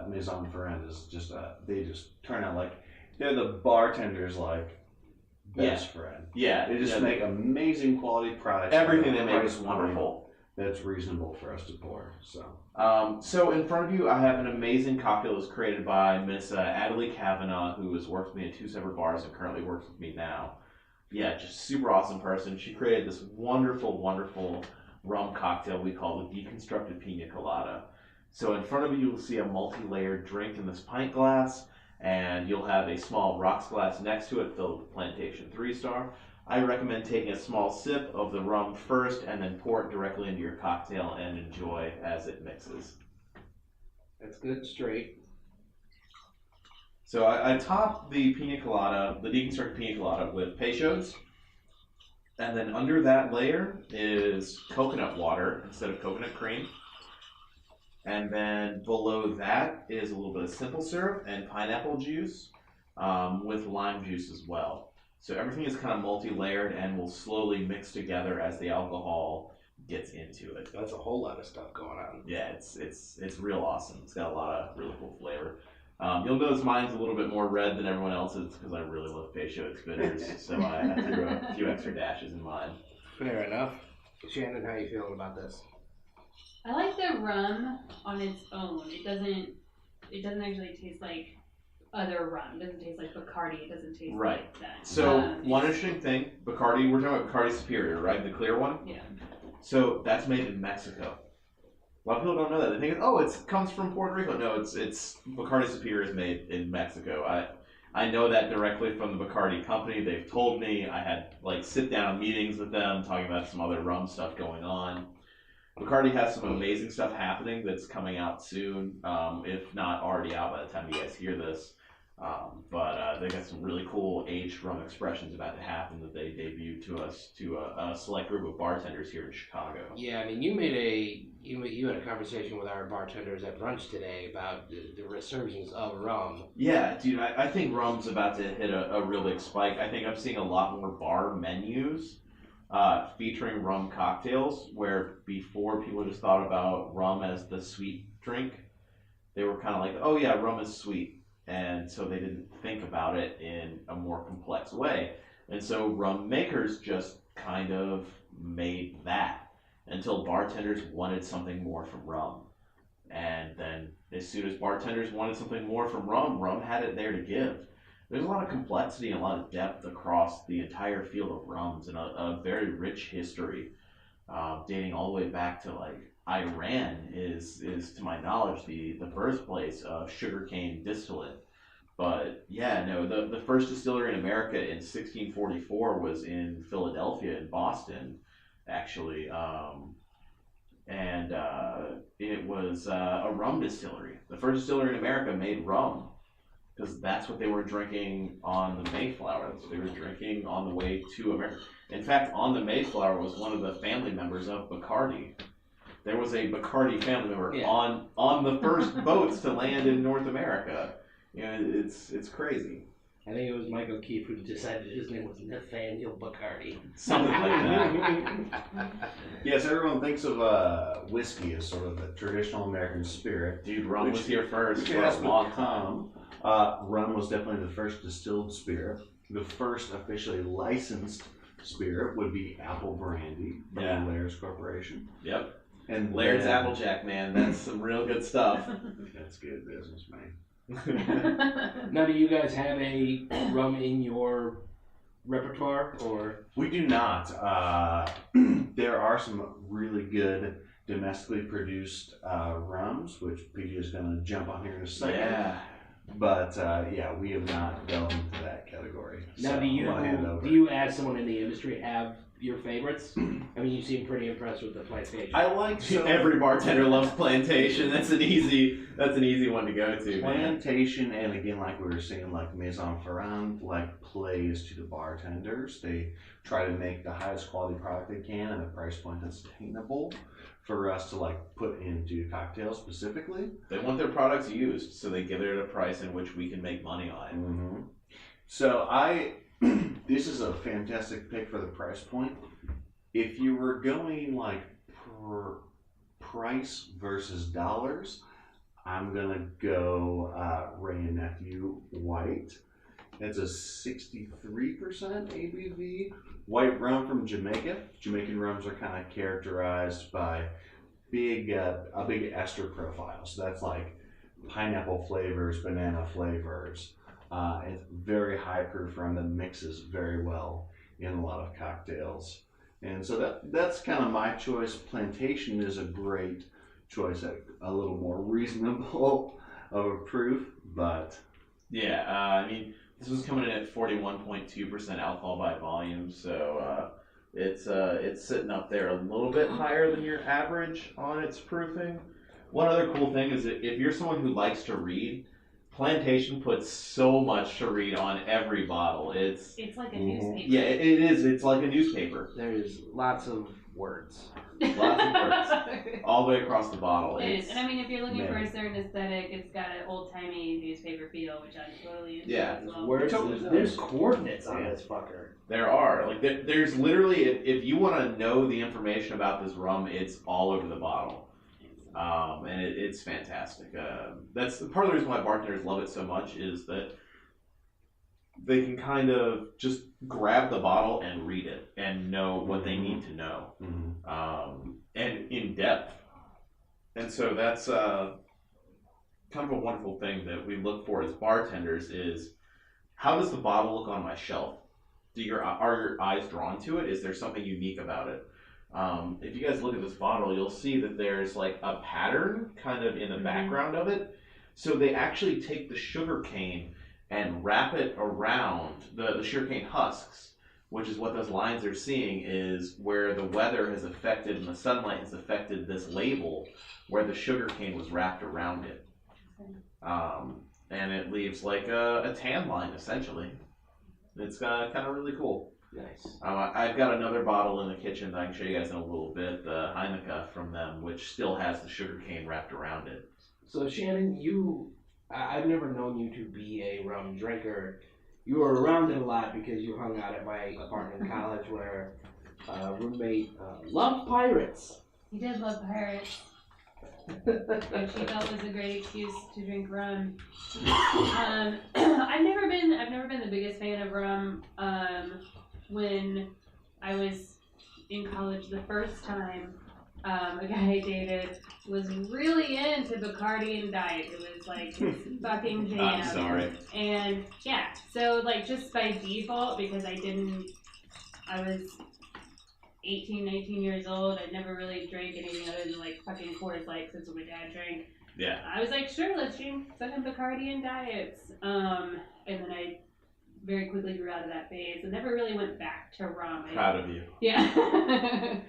Maison Ferrand is just they just turn out like they're the bartender's like best friend. Yeah, They just make amazing quality products. everything at a they make price is point wonderful. That's reasonable for us to pour. So So in front of you, I have an amazing cocktail that's created by Miss Adelie Kavanaugh, who has worked with me at 2 separate bars and currently works with me now. Yeah, just super awesome person. She created this wonderful, wonderful rum cocktail we call the Deconstructed Pina Colada. So in front of you, you'll see a multi-layered drink in this pint glass, and you'll have a small rocks glass next to it filled with Plantation 3-Star. I recommend taking a small sip of the rum first and then pour it directly into your cocktail and enjoy as it mixes. That's good, straight. So I top the pina colada, the deconstructed pina colada, with Peychaud's, and then under that layer is coconut water instead of coconut cream. And then below that is a little bit of simple syrup and pineapple juice with lime juice as well. So everything is kind of multi-layered and will slowly mix together as the alcohol gets into it. That's a whole lot of stuff going on. Yeah, it's real awesome. It's got a lot of really cool flavor. You'll notice mine's a little bit more red than everyone else's because I really love Peychaud's bitters, so I threw a few extra dashes in mine. Fair enough. Shannon, how you feeling about this? I like the rum on its own. It doesn't actually taste like other rum. It doesn't taste like Bacardi. It doesn't taste like that. So one interesting thing, Bacardi, we're talking about Bacardi Superior, right? The clear one? Yeah. So that's made in Mexico. A lot of people don't know that. They think, oh, it comes from Puerto Rico. No, it's Bacardi Superior is made in Mexico. I know that directly from the Bacardi company. They've told me. I had like sit down meetings with them talking about some other rum stuff going on. Bacardi has some amazing stuff happening that's coming out soon, if not already out by the time you guys hear this. But they got some really cool aged rum expressions about to happen that they debuted to us, to a select group of bartenders here in Chicago. Yeah, I mean, you had a conversation with our bartenders at brunch today about the resurgence of rum. Yeah, dude, I think rum's about to hit a real big spike. I think I'm seeing a lot more bar menus featuring rum cocktails, where before people just thought about rum as the sweet drink. They were kind of like, oh yeah, rum is sweet. And so they didn't think about it in a more complex way. And so rum makers just kind of made that until bartenders wanted something more from rum. And then as soon as bartenders wanted something more from rum, rum had it there to give. There's a lot of complexity and a lot of depth across the entire field of rums and a very rich history dating all the way back to like Iran is to my knowledge the birthplace of sugarcane distillate. But yeah, no, the first distillery in America in 1644 was in Philadelphia and Boston, actually, and it was a rum distillery. The first distillery in America made rum because that's what they were drinking on the Mayflower. That's what they were drinking on the way to America. In fact, on the Mayflower was one of the family members of Bacardi. There was a Bacardi family member on the first boats to land in North America. You know, it's crazy. I think it was Michael O'Keefe who decided his name was Nathaniel Bacardi. Something like that. yes, everyone thinks of whiskey as sort of the traditional American spirit. Dude, rum was here first Which for has a long time. Rum was definitely the first distilled spirit. The first officially licensed spirit would be apple brandy from the Laird's Corporation. Yep. And Laird's Applejack, man, that's some real good stuff. That's good business, man. Now, do you guys have a rum in your repertoire, or? We do not. There are some really good domestically produced rums, which PJ is going to jump on here in a second. Yeah. But we have not delved into that category. Now, so do you, as someone in the industry, have your favorites? I mean, you seem pretty impressed with the plantation. I like Every bartender loves Plantation. That's an easy one to go to. Man. Plantation, and again, like we were saying, like Maison Ferrand, like plays to the bartenders. They try to make the highest quality product they can at a price point that's attainable for us to like put into cocktails specifically. They want their products used, so they give it at a price in which we can make money on it. Mm-hmm. So this is a fantastic pick for the price point. If you were going like price versus dollars, I'm gonna go Ray and Nephew White. It's a 63% ABV white rum from Jamaica. Jamaican rums are kind of characterized by a big ester profile. So that's like pineapple flavors, banana flavors. It's very high proof rum that mixes very well in a lot of cocktails. And so that's kind of my choice. Plantation is a great choice, a little more reasonable of a proof, but yeah, I mean, this was coming in at 41.2% alcohol by volume, so it's sitting up there a little bit higher than your average on its proofing. One other cool thing is that if you're someone who likes to read, Plantation puts so much to read on every bottle. It's like a newspaper. Yeah, it is. It's like a newspaper. There's lots of words. Lots of words. All the way across the bottle. It is. And I mean, if you're looking for a certain aesthetic, it's got an old-timey newspaper feel, which I'm totally into as well. Words, there's coordinates on this fucker. There are. Like, there's literally, if you want to know the information about this rum, it's all over the bottle. And it's fantastic. That's part of the reason why bartenders love it so much is that they can kind of just grab the bottle and read it and know what they need to know, and in depth. And so that's kind of a wonderful thing that we look for as bartenders is how does the bottle look on my shelf? Are your eyes drawn to it? Is there something unique about it? If you guys look at this bottle, you'll see that there's like a pattern kind of in the background of it. So they actually take the sugar cane and wrap it around the sugarcane husks, which is what those lines are seeing is where the weather has affected and the sunlight has affected this label where the sugarcane was wrapped around it. And it leaves like a tan line essentially. It's kind of really cool. Nice. I've got another bottle in the kitchen that I can show you guys in a little bit, the Heineken from them, which still has the sugarcane wrapped around it. So Shannon, I've never known you to be a rum drinker. You were around it a lot because you hung out at my apartment in college where a roommate loved pirates. He did love pirates. Which he felt was a great excuse to drink rum. I've never been the biggest fan of rum. When I was in college the first time, a guy I dated was really into Bacardi and Diet. It was like his fucking jam. I'm sorry. And yeah, so like just by default, because I was 18, 19 years old, I never really drank anything other than like fucking Coors Light since my dad drank. Yeah. I was like, sure, let's drink fucking Bacardi and Diets. And then I very quickly grew out of that phase and never really went back to rum. Proud of you. Yeah.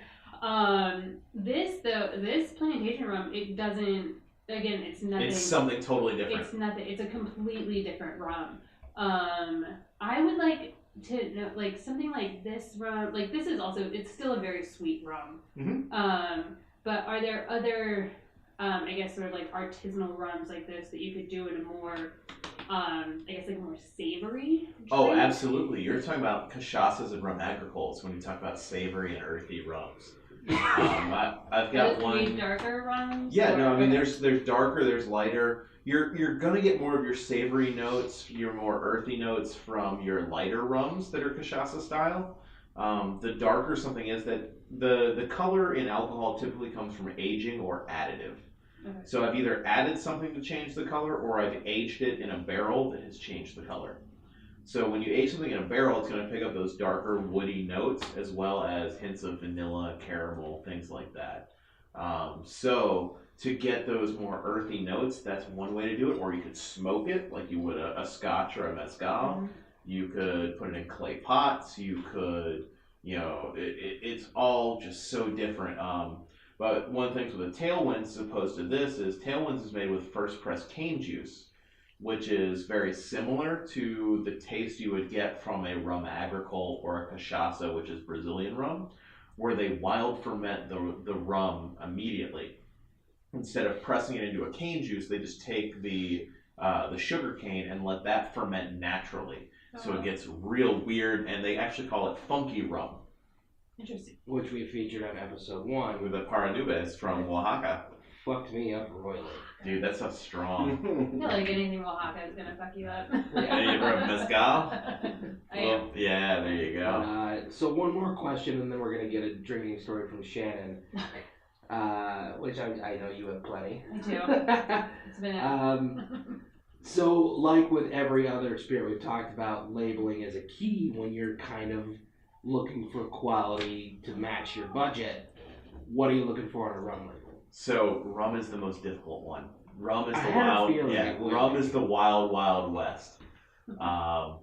This plantation rum, it doesn't, again, it's nothing. It's something totally different. It's nothing. It's a completely different rum. I would like to know, like, something like this rum, like, this is also, it's still a very sweet rum. Mm-hmm. But are there other, I guess, sort of like artisanal rums like this that you could do in a more, I guess, like more savory drink? Oh, absolutely. You're talking about cachaças and rum agricoles when you talk about savory and earthy rums. I've got one. Darker rums? Yeah, no, I mean, okay. there's darker, there's lighter. You're gonna get more of your savory notes, your more earthy notes from your lighter rums that are cachaça style. The darker something is that the color in alcohol typically comes from aging or additive. Okay. So I've either added something to change the color or I've aged it in a barrel that has changed the color. So when you age something in a barrel, it's going to pick up those darker woody notes as well as hints of vanilla, caramel, things like that. So to get those more earthy notes, that's one way to do it. Or you could smoke it like you would a scotch or a mezcal. Mm-hmm. You could put it in clay pots. You could It's all just so different. But one of the things with the Tailwinds as opposed to this is Tailwinds is made with first press cane juice, which is very similar to the taste you would get from a rum agricole or a cachaça, which is Brazilian rum, where they wild ferment the rum immediately. Instead of pressing it into a cane juice, they just take the sugar cane and let that ferment naturally. So it gets real weird, and they actually call it funky rum. Interesting. Which we featured on episode 1. With the Paranubes from Oaxaca. Fucked me up royally. Dude, that's so strong. I feel like anything Oaxaca is gonna fuck you up. Yeah, you ever have mezcal? I am. Yeah, there you go. So one more question, and then we're gonna get a drinking story from Shannon, which I know you have plenty. I do. It's been So, like with every other spirit we've talked about, labeling is a key when you're kind of looking for quality to match your budget. What are you looking for in a rum label? So rum is the most difficult one. Rum is I the had a wild. feeling Yeah, it would rum be. is the wild west.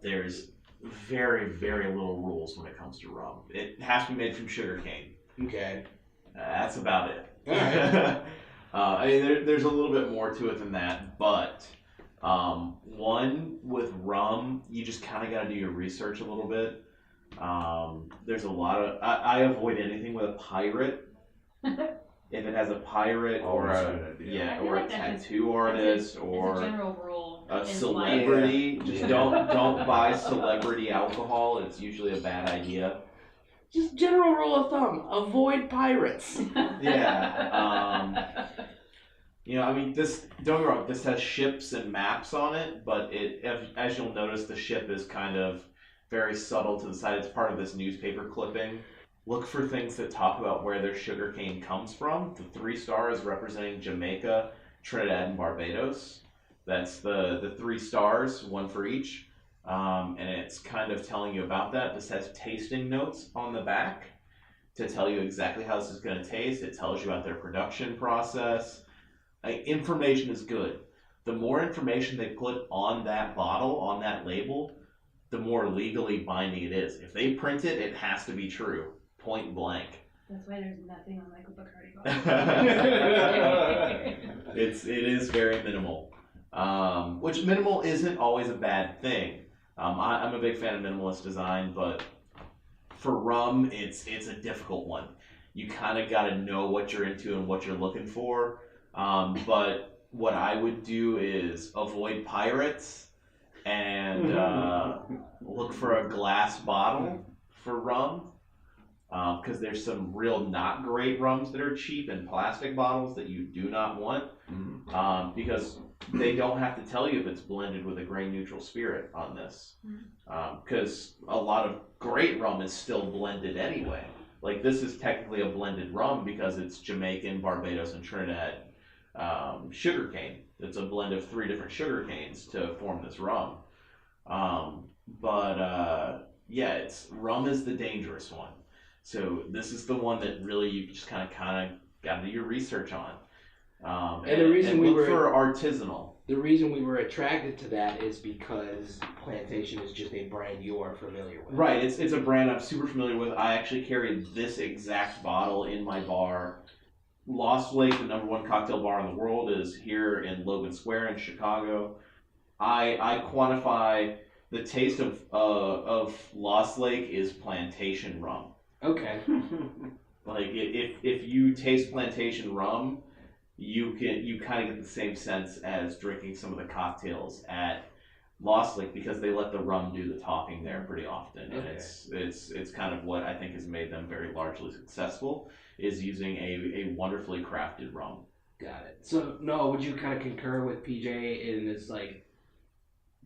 There's very little rules when it comes to rum. It has to be made from sugar cane. Okay. That's about it. Alright. I mean, there's a little bit more to it than that, but one with rum, you just kind of got to do your research a little bit. There's a lot of I avoid anything with a pirate. If it has a pirate or Always a a good idea. I feel or a like that's tattoo artist it's or a general rule. a in celebrity, life. just Yeah. don't buy celebrity alcohol. It's usually a bad idea. Just general rule of thumb: avoid pirates. Yeah. I mean, this. Don't get me wrong. This has ships and maps on it, but as you'll notice, the ship is kind of very subtle to the side. It's part of this newspaper clipping. Look for things that talk about where their sugarcane comes from. The 3 stars representing Jamaica, Trinidad, and Barbados. That's the 3 stars, one for each. And it's kind of telling you about that. This has tasting notes on the back to tell you exactly how this is going to taste. It tells you about their production process. Information is good. The more information they put on that bottle, on that label, the more legally binding it is. If they print it, it has to be true. Point blank. That's why there's nothing on Michael Bacardi bottles. It is very minimal. Which minimal isn't always a bad thing. I'm a big fan of minimalist design, but for rum, it's a difficult one. You kind of got to know what you're into and what you're looking for. But what I would do is avoid pirates and look for a glass bottle for rum. Because there's some real not great rums that are cheap in plastic bottles that you do not want. Because they don't have to tell you if it's blended with a grain neutral spirit on this. Because a lot of great rum is still blended anyway. Like this is technically a blended rum because it's Jamaican, Barbados, and Trinidad sugarcane. It's a blend of 3 different sugar canes to form this rum. Rum is the dangerous one. So this is the one that really you just kind of got to do your research on. And the reason we look were for artisanal. The reason we were attracted to that is because Plantation is just a brand you are familiar with. Right, it's a brand I'm super familiar with. I actually carry this exact bottle in my bar. Lost Lake, the #1 cocktail bar in the world, is here in Logan Square in Chicago. I quantify the taste of Lost Lake is plantation rum. Okay. Like if you taste plantation rum, you kind of get the same sense as drinking some of the cocktails at Lost Lake because they let the rum do the talking there pretty often, and it's kind of what I think has made them very largely successful is using a wonderfully crafted rum. Got it. So Noah, would you kind of concur with PJ in this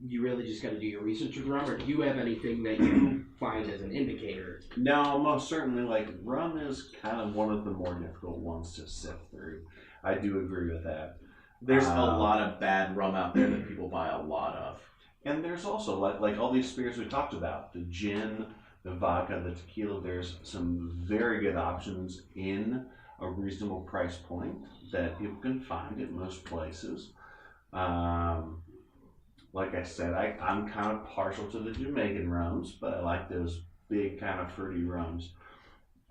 you really just got to do your research with rum, or do you have anything that you find as an indicator? No, most certainly. Rum is kind of one of the more difficult ones to sift through. I do agree with that. There's a lot of bad rum out there that people buy a lot of. And there's also, like all these spirits we talked about, the gin, the vodka, the tequila, there's some very good options in a reasonable price point that people can find at most places. Like I said, I'm kind of partial to the Jamaican rums, but I like those big kind of fruity rums.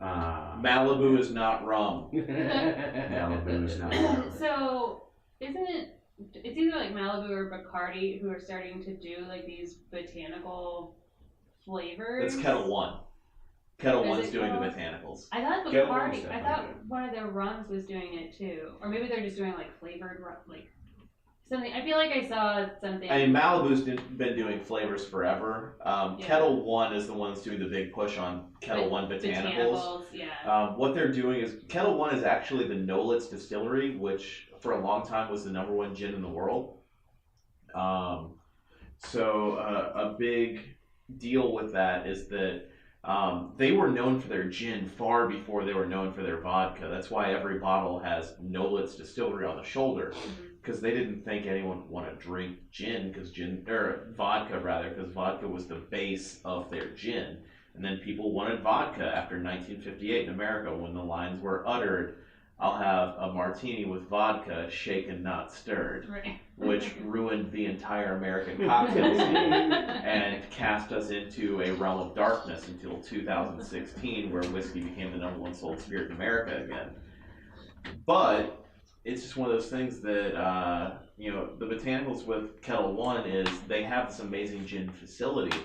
Malibu is not rum. Malibu is not rum. So, it's either like Malibu or Bacardi who are starting to do like these botanical flavors? It's Kettle One. Kettle Is One it is doing the Kettle? botanicals. I thought Kettle One's Bacardi. I definitely thought good. one of their rums was doing it too, or maybe they're just doing like flavored rum, like something. I feel like I saw something. I mean, Malibu's been doing flavors forever. Kettle One is the ones doing the big push on Kettle One botanicals. Yeah. What they're doing is Kettle One is actually the Knowlitz distillery, which for a long time was the #1 gin in the world. So a big deal with that is that they were known for their gin far before they were known for their vodka. That's why every bottle has Knowlitz Distillery on the shoulder, because they didn't think anyone would want to drink vodka because vodka was the base of their gin. And then people wanted vodka after 1958 in America when the lines were uttered, "I'll have a martini with vodka, shaken not stirred," Right. which ruined the entire American cocktail scene and cast us into a realm of darkness until 2016, where whiskey became the #1 sold spirit in America again. But it's just one of those things that the botanicals with Kettle One is they have this amazing gin facility.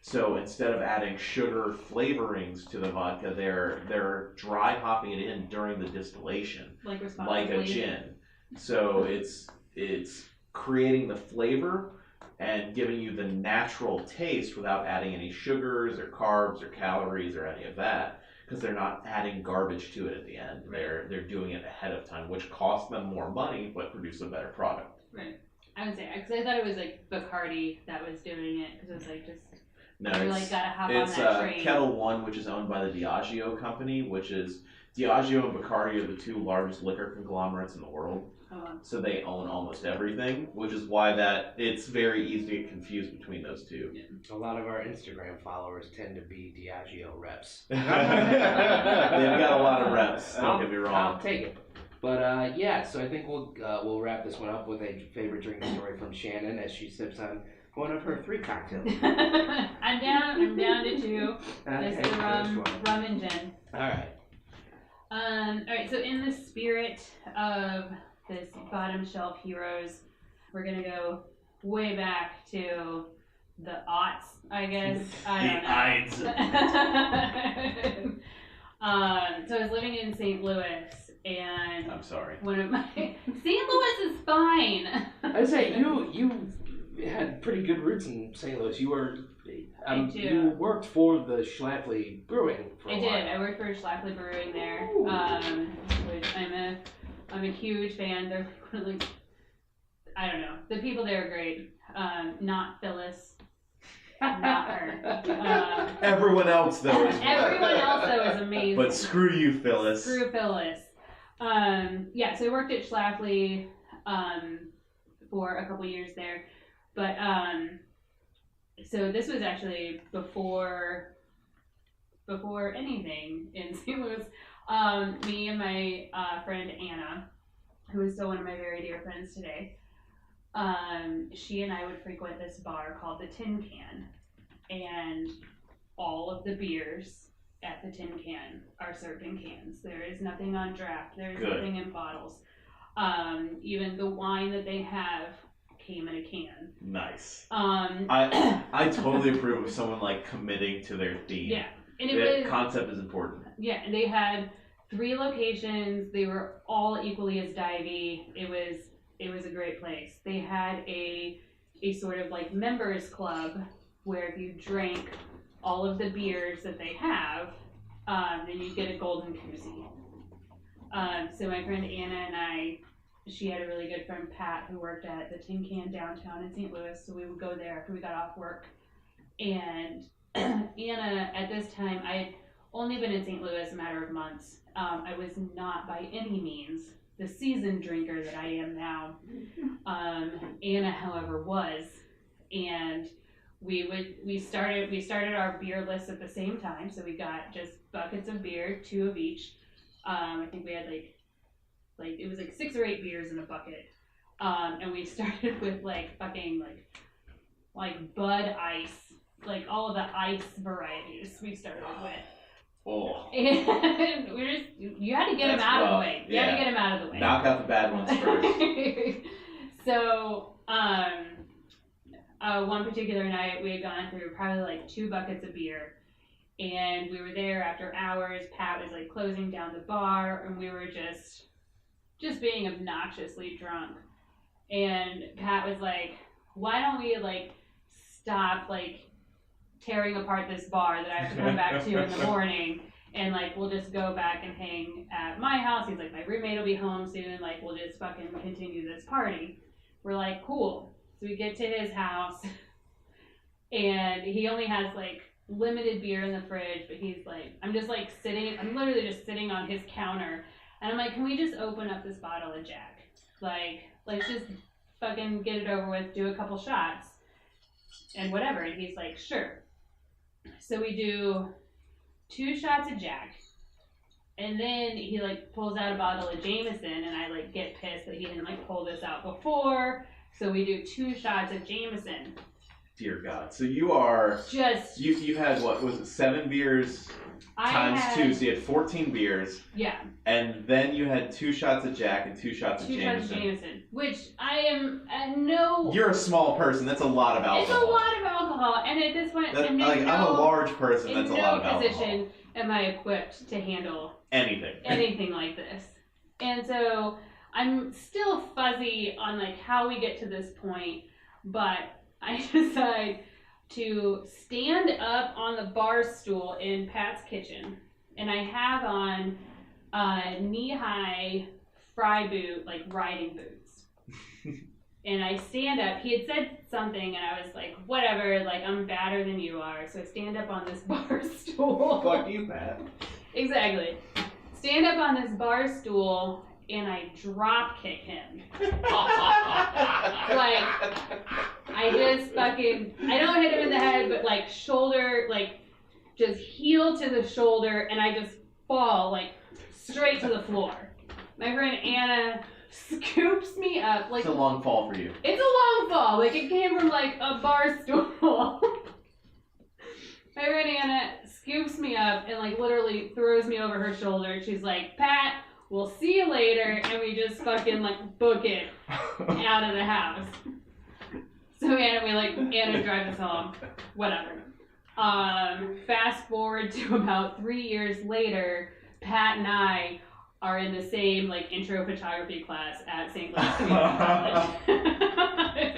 So instead of adding sugar flavorings to the vodka, they're dry hopping it in during the distillation, Like like a gin. So it's creating the flavor and giving you the natural taste without adding any sugars or carbs or calories or any of that, because they're not adding garbage to it at the end. Right. They're doing it ahead of time, which costs them more money but produce a better product. Right. I would say, because I thought it was like Bacardi that was doing it, because it was like just. No, you it's, like gotta hop it's on that train. Kettle One, which is owned by the Diageo company, which is Diageo and Bacardi are the two largest liquor conglomerates in the world. Oh. So they own almost everything, which is why it's very easy to get confused between those two. Yeah. A lot of our Instagram followers tend to be Diageo reps. They've got a lot of reps. Don't get me I'll wrong. take it. But yeah, so I think we'll wrap this one up with a favorite drinking story from Shannon as she sips on one of her 3 cocktails. I'm down to 2. Okay, It's the rum first one. and gin. All right. All right. So in the spirit of this bottom shelf heroes, we're gonna go way back to the aughts, I guess. I don't know. So I was living in St. Louis, and I'm sorry. one of my St. Louis is fine. I'd say you had pretty good roots in St. Louis. You were I do. you worked for the Schlafly Brewing for a I while. did. I worked for Schlafly Brewing there, Ooh. which I'm a huge fan. They're like, I don't know. The people there are great. Not Phyllis. Not her. Everyone else, though, is Everyone else, though, is amazing. But screw you, Phyllis. Screw Phyllis. Yeah, so I worked at Schlafly for a couple years there. But, so this was actually before anything in St. Louis. Me and my friend Anna, who is still one of my very dear friends today, she and I would frequent this bar called the Tin Can, and all of the beers at the Tin Can are served in cans. There is nothing on draft. There is Good. nothing in bottles. Even the wine that they have came in a can. Nice. Um, I totally approve of someone like committing to their theme. yeah, and The it was concept is important. yeah, and they had 3 locations. They were all equally as divey. It was a great place. They had a sort of like members club where if you drank all of the beers that they have, then you get a golden koozie. So my friend Anna and I, she had a really good friend Pat who worked at the Tin Can downtown in St. Louis, so we would go there after we got off work. And Anna, at this time, I had only been in St. Louis a matter of months. I was not by any means the seasoned drinker that I am now. Anna, however, was, and we started our beer list at the same time. So we got just buckets of beer, 2 of each. I think we had like it was like 6 or 8 beers in a bucket, and we started with like fucking like Bud Ice like all of the ice varieties we started with. Oh. And you had to get him That's out of the rough. way. You had to Yeah. get him out of the way. Knock out the bad ones first. So, one particular night we had gone through probably like 2 buckets of beer, and we were there after hours. Pat was like closing down the bar, and we were just being obnoxiously drunk. And Pat was like, "Why don't we like stop like tearing apart this bar that I have to come back to in the morning, and like we'll just go back and hang at my house." He's like, "My roommate will be home soon, like we'll just fucking continue this party." We're like, "Cool." So we get to his house, and he only has like limited beer in the fridge, but he's like, I'm literally just sitting on his counter, and I'm like, "Can we just open up this bottle of Jack? Like, let's just fucking get it over with, do a couple shots, and whatever." And he's like, "Sure." So we do 2 shots of Jack, and then he like pulls out a bottle of Jameson, and I like get pissed that he didn't like pull this out before. So we do 2 shots of Jameson. Dear God. So you are Just you had what was it 7 beers times 2, so you had 14 beers. Yeah. And then you had 2 shots of Jack and 2 shots of 2 Jameson. shots of Jameson, which I am at no. You're a small person. That's a lot of alcohol. It's a lot of alcohol, and at this point, I'm a large person. That's a lot of alcohol. In no position am I equipped to handle anything like this. And so I'm still fuzzy on like how we get to this point, but I decide to stand up on the bar stool in Pat's kitchen, and I have on knee-high fry boot, like riding boots. And I stand up. He had said something, and I was like, whatever, like I'm badder than you are. So I stand up on this bar stool. Fuck you, Pat. Exactly. Stand up on this bar stool, and I drop kick him. Like, I just fucking, I don't hit him in the head, but like shoulder, like just heel to the shoulder, and I just fall like straight to the floor. My friend Anna scoops me up. Like, It's a long fall for you. it's a long fall. Like, it came from like a bar stool. My friend Anna scoops me up and like literally throws me over her shoulder. She's like, "Pat, we'll see you later," and we just fucking like book it out of the house. So Anna drives us home. Whatever. Fast forward to about 3 years later, Pat and I are in the same like intro photography class at St. Louis Community College.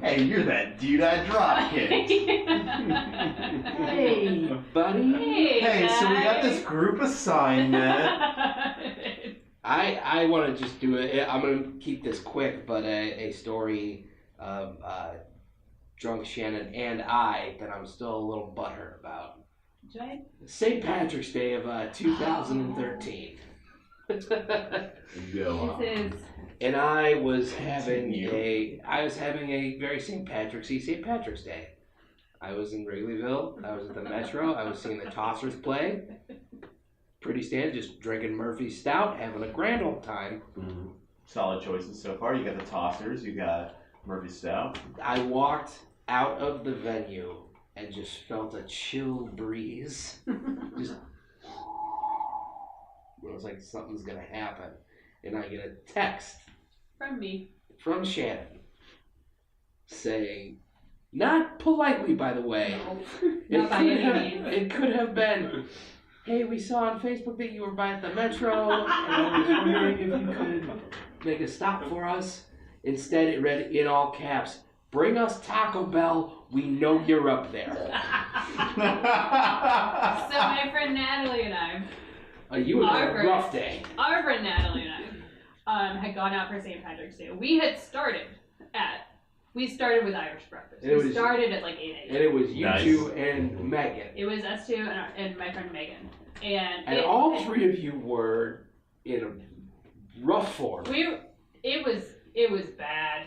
Hey, you're that dude I drop kicked. Hey, buddy. Hey, So we got this group assignment. I want to just do it. I'm going to keep this quick, but a story of drunk Shannon and I that I'm still a little butthurt about. Jay? St. Patrick's Day of 2013. Go on. This is And I was having a very St. Patrick's Day. I was in Wrigleyville. I was at the Metro. I was seeing the Tossers play. Pretty standard, just drinking Murphy's Stout, having a grand old time. Mm-hmm. Solid choices so far. You got the Tossers. You got Murphy Stout. I walked out of the venue and just felt a chill breeze. Just, it was like something's gonna happen, and I get a text from me. From Shannon saying, not politely, by the way. No, not by any means. It could have been, "Hey, we saw on Facebook that you were by at the Metro, and I was wondering if you could make a stop for us." Instead, it read in all caps, "Bring us Taco Bell. We know you're up there." So my friend Natalie and I, You had a rough day. our friend Natalie and I, had gone out for St. Patrick's Day. We started with Irish breakfast. We started at like 8 a.m. And it was you Nice. two and Megan. It was us two and my friend Megan. And all three of you were in a rough form. It was bad.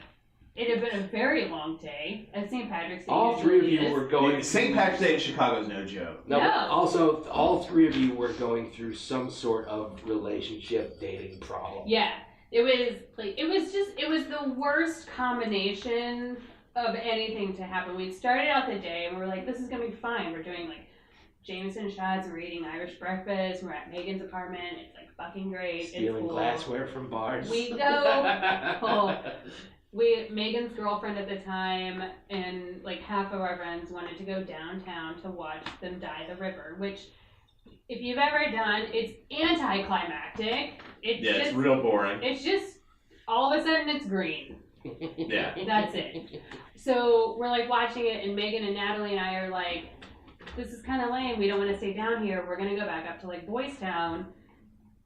It had been a very long day at St. Patrick's Day. All three of you is. were going. St. Patrick's Day in Chicago is no joke. No, No. but also all three of you were going through some sort of relationship dating problem. Yeah. It was the worst combination of anything to happen. We'd started out the day and we were like, this is gonna be fine. We're doing like Jameson shots, we're eating Irish breakfast, we're at Megan's apartment, it's like fucking great. Stealing it's cool. glassware from bars. We go Megan's girlfriend at the time and like half of our friends wanted to go downtown to watch them dye the river, which if you've ever done, it's anticlimactic. It's real boring. It's just all of a sudden it's green. Yeah. That's it. So we're like watching it and Megan and Natalie and I are like, this is kind of lame. We don't want to stay down here. We're going to go back up to like Boys Town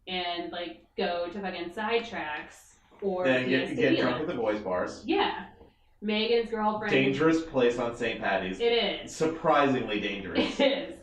and like go to fucking Sidetracks or Then get drunk at the boys' bars. Yeah. Megan's girlfriend. Dangerous place on St. Patty's. It is. Surprisingly dangerous. It is.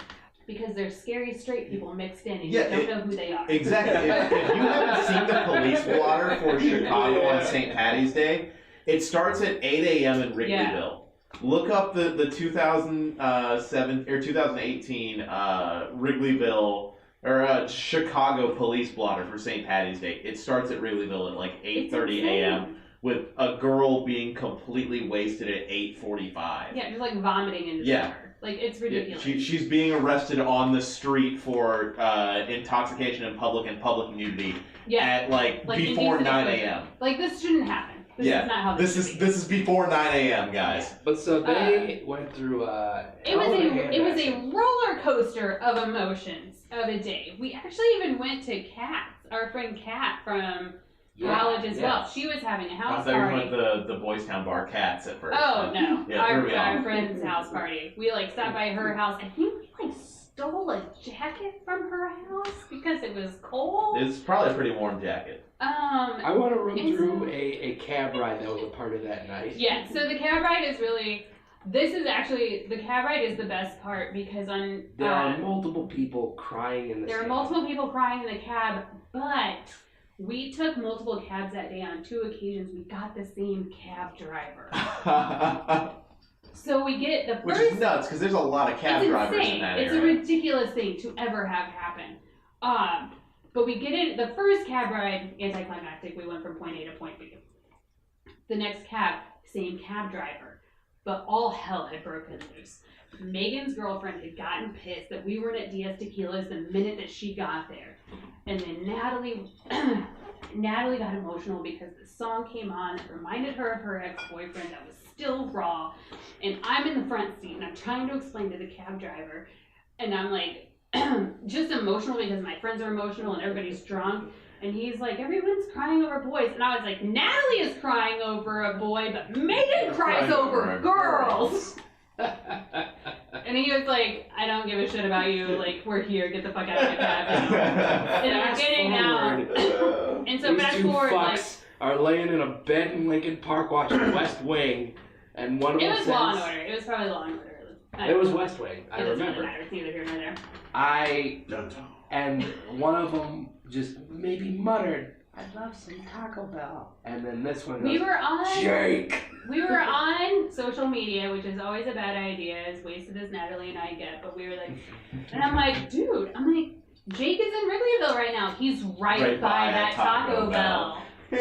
Because there's scary straight people mixed in and you don't know who they are. Exactly. if you haven't seen the police blotter for Chicago on St. Patty's Day, it starts at 8 a.m. in Wrigleyville. Yeah. Look up the 2007 or 2018 Wrigleyville or Chicago police blotter for St. Patty's Day. It starts at Wrigleyville at like 8:30 a.m. with a girl being completely wasted at 8:45. Yeah, just like vomiting in the shower. Like, it's ridiculous. Yeah, she's being arrested on the street for intoxication in public and public nudity at like before 9 a.m. Like, this shouldn't happen. This is not how this is before 9 a.m. guys. Yeah. But so they went through it was a roller coaster of emotions of a day. We actually even went to Kat's, our friend Kat from college as well. She was having a house party. I thought you went the Boys Town bar Cats at first. Oh no, Yeah, our friend's house party. We like stopped by her house. I think we like stole a jacket from her house because it was cold. It's probably a pretty warm jacket. I want to run through a cab ride that was a part of that night. Yeah, so the cab ride is really, the cab ride is the best part because there are multiple people crying in the There are multiple people crying in the cab, but we took multiple cabs that day on 2 occasions. We got the same cab driver. So we get the first... Which is nuts, because there's a lot of cab drivers in that area. It's a ridiculous thing to ever have happen. But we get it, the first cab ride, anticlimactic, we went from point A to point B. The next cab, same cab driver. But all hell had broken loose. Megan's girlfriend had gotten pissed that we weren't at DS Tequila's the minute that she got there. And then Natalie got emotional because the song came on that reminded her of her ex-boyfriend that was still raw. And I'm in the front seat and I'm trying to explain to the cab driver. And I'm like, just emotional because my friends are emotional and everybody's drunk. And he's like, everyone's crying over boys. And I was like, Natalie is crying over a boy, but Megan cries over girls. And he was like, I don't give a shit about you. Like, we're here. Get the fuck out of my cab. And we're getting out. And so These fast two forward, fucks like, are laying in a bed in Lincoln Park watching West Wing. And one of them says... It was Law and Order. It was probably Law and Order. It was West Wing. I remember. It doesn't matter. It's neither here nor there. And one of them just maybe muttered, I'd love some Taco Bell. And then this one goes, Jake! We were on social media, which is always a bad idea, as wasted as Natalie and I get, but we were like, and I'm like, dude, Jake is in Wrigleyville right now. He's right by that Taco Bell. So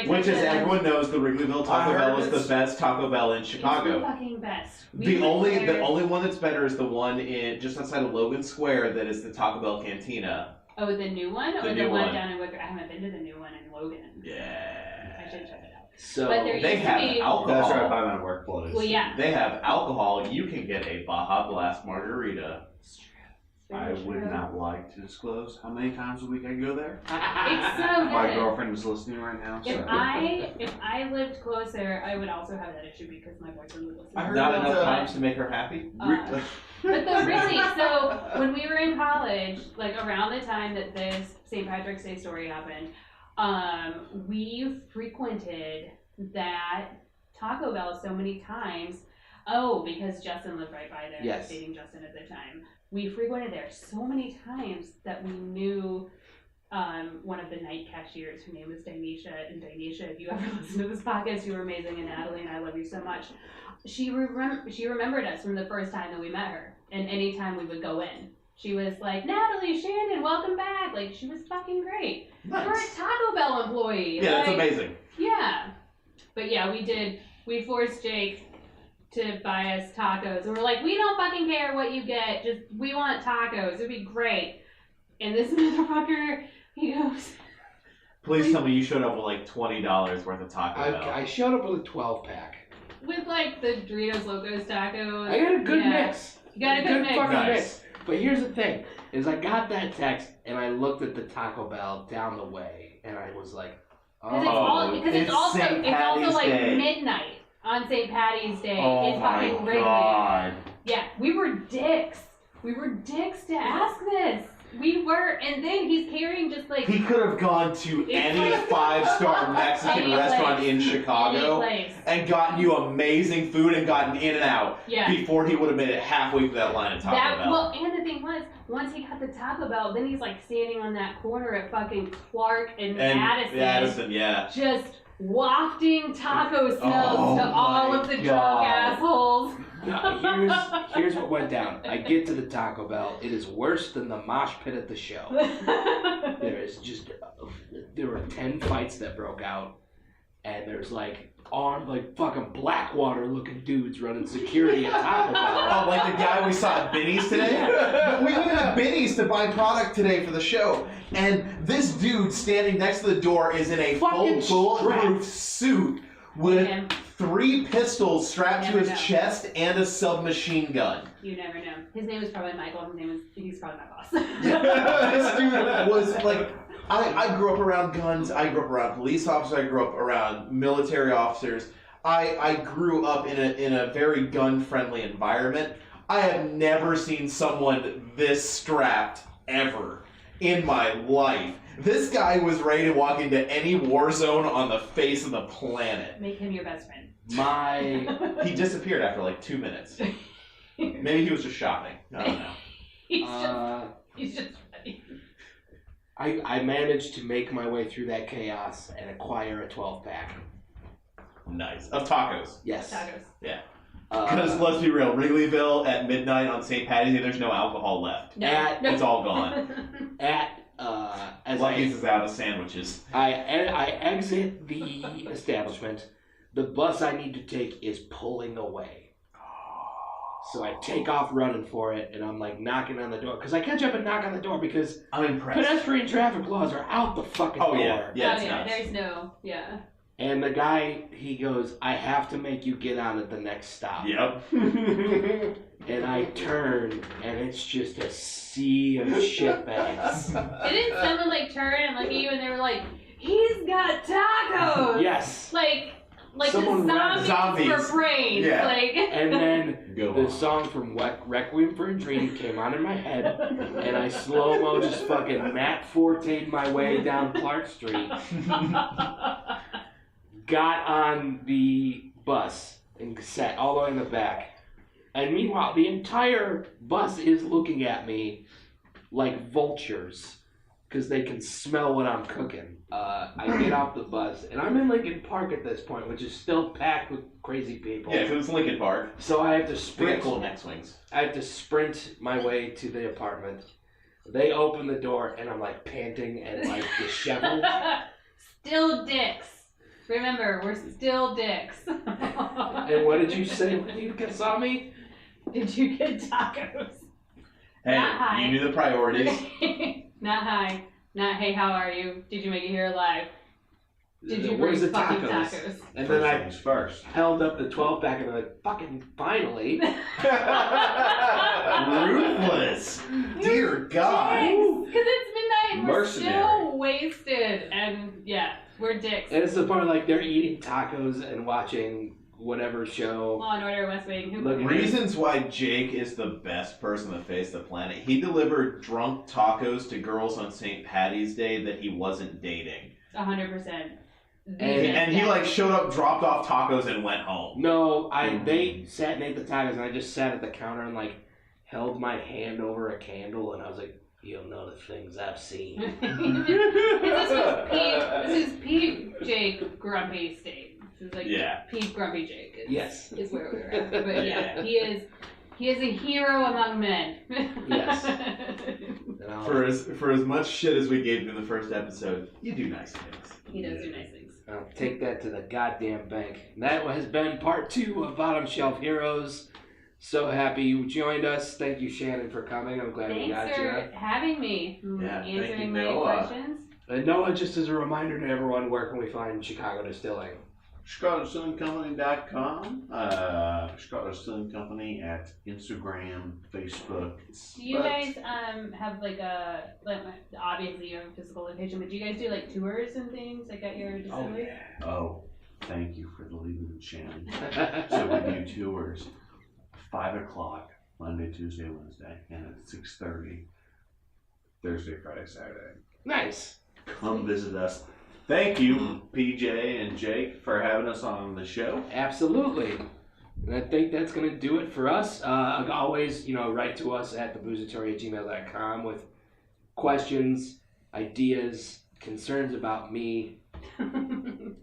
which, as everyone knows, the Wrigleyville Taco Bell is the best Taco Bell in Chicago. It's the fucking best. The only one that's better is the one in just outside of Logan Square that is the Taco Bell Cantina. Oh, the new one? The or new the one one down in Wicker? I haven't been to the new one in Logan. Yeah. I should check it out. So but there they have alcohol. That's right by my workplace. Well, yeah. They have alcohol. You can get a Baja Blast margarita. I would not like to disclose how many times a week I go there. It's so good. My girlfriend is listening right now. So. If I lived closer, I would also have that issue because my boyfriend would listen. Not enough times to make her happy. But really, so when we were in college, like around the time that this St. Patrick's Day story happened, we frequented that Taco Bell so many times. Oh, because Justin lived right by there. Yes. I was dating Justin at the time. We frequented there so many times that we knew one of the night cashiers. Her name was Dinesha. And Dinesha, if you ever listen to this podcast, you were amazing. And Natalie and I love you so much. She remembered us from the first time that we met her. And anytime we would go in, she was like, Natalie, Shannon, welcome back. Like, she was fucking great. Nice. You're a Taco Bell employee. Yeah, like, that's amazing. Yeah. But yeah, we did we forced Jake to buy us tacos. And we're like, we don't fucking care what you get. Just, we want tacos. It'd be great. And this motherfucker, he goes... Please tell me you showed up with like $20 worth of Taco Bell. I showed up with a 12-pack. With like the Doritos Locos tacos. I got a good mix. You got a good mix. fucking Nice. mix. But here's the thing, is I got that text and I looked at the Taco Bell down the way and I was like, Because it's also St. Patty's like Day. midnight on St. Patty's Day. Oh it's my fucking Wrigley. god. Yeah, we were dicks. We were dicks to ask this. We were, and then he's carrying just like He could have gone to any 5-star Mexican Any restaurant place. in Chicago Any place. and gotten you amazing food and gotten in and out Yeah. before he would have made it halfway through that line of Taco Bell. Well, and the thing was, once he got the Taco Bell, then he's like standing on that corner at fucking Clark and Madison, yeah. just wafting taco smells Oh to all my of the God. drunk assholes. no, here's what went down. I get to the Taco Bell. It is worse than the mosh pit at the show. There were 10 fights that broke out, and there's like armed, like fucking Blackwater looking dudes running security at Taco Bell. Oh, like the guy we saw at Binny's today? We went to Binny's to buy product today for the show, and this dude standing next to the door is in a Fucking full bulletproof strapped. suit with Him. 3 pistols strapped to Never his know. chest and a submachine gun. You never know. His name was probably Michael. He's probably my boss. This dude was like, I grew up around guns, I grew up around police officers, I grew up around military officers. I grew up in a very gun-friendly environment. I have never seen someone this strapped ever in my life. This guy was ready to walk into any war zone on the face of the planet. Make him your best friend. He disappeared after like 2 minutes. Maybe he was just shopping. I don't know. He's just ready. I managed to make my way through that chaos and acquire a 12-pack. Nice. Of tacos. Yes. Tacos. Yeah. Because let's be real, Wrigleyville at midnight on St. Patty's Day, there's no alcohol left. No. It's all gone. As Lucky's is out of sandwiches. I exit the establishment, the bus I need to take is pulling away. So I take off running for it, and I'm like knocking on the door. Because I catch up and knock on the door because I'm impressed. pedestrian traffic laws are out the fucking door. Yeah, it's nuts. There's no, And the guy, he goes, I have to make you get on at the next stop. Yep. And I turn, and it's just a sea of shitbags. Didn't someone like turn and look at you and they were like, he's got tacos! Yes. Like Someone the zombies for brains. Yeah. Like. And then Go the on. song from Requiem for a Dream came on in my head, and I slow-mo just fucking Matt Forte'd my way down Clark Street, got on the bus, and sat all the way in the back. And meanwhile, the entire bus is looking at me like vultures, because they can smell what I'm cooking. I get off the bus, and I'm in Lincoln Park at this point, which is still packed with crazy people. Yeah, because it's Lincoln Park. So I have to Pretty sprint. cool neck swings. I have to sprint my way to the apartment. They open the door, and I'm like panting and like disheveled. Still dicks. Remember, we're still dicks. And what did you say when you saw me? Did you get tacos? Hey, Not high. you knew the priorities. Not hi. Not hey, how are you? Did you make it here alive? Did you Where's bring the fucking tacos? tacos? And then I things first. held up the 12-pack and I'm like, fucking finally. Ruthless. Dear God. Because it's midnight and we're Mercenary. still wasted. And yeah, we're dicks. And it's the part like they're eating tacos and watching whatever show. Law and Order, West Wing. Who Look, cares? Reasons why Jake is the best person to face the planet. He delivered drunk tacos to girls on St. Patty's Day that he wasn't dating. 100%. And he like showed up, dropped off tacos, and went home. No, they sat and ate the tacos and I just sat at the counter and like held my hand over a candle and I was like, you'll know the things I've seen. This is Pete Jake Grumpy State. This is like Pete Grumpy Jake. Yes. Is where we're at. But yeah, he is a hero among men. Yes. For as much shit as we gave him in the first episode, you do nice things. He does do nice things. I'll take that to the goddamn bank. That has been part 2 of Bottom Shelf Heroes. So happy you joined us. Thank you, Shannon, for coming. I'm glad we got Thanks you. for having me. Yeah, thank you, Answering my Noah. questions. And Noah, just as a reminder to everyone, where can we find Chicago Distilling? ChicagoDistillingCompany.com. Chicago Distilling Company at Instagram, Facebook. Do you guys have like obviously you have a physical location, but do you guys do like tours and things like at your distillery? Oh, thank you for the lead-in, Shannon. So we do tours 5 o'clock Monday, Tuesday, Wednesday, and at 6:30 Thursday, Friday, Saturday. Nice. Come visit us. Thank you, PJ and Jake, for having us on the show. Absolutely. And I think that's going to do it for us. Always, write to us at theboozatory@gmail.com with questions, ideas, concerns about me. I'm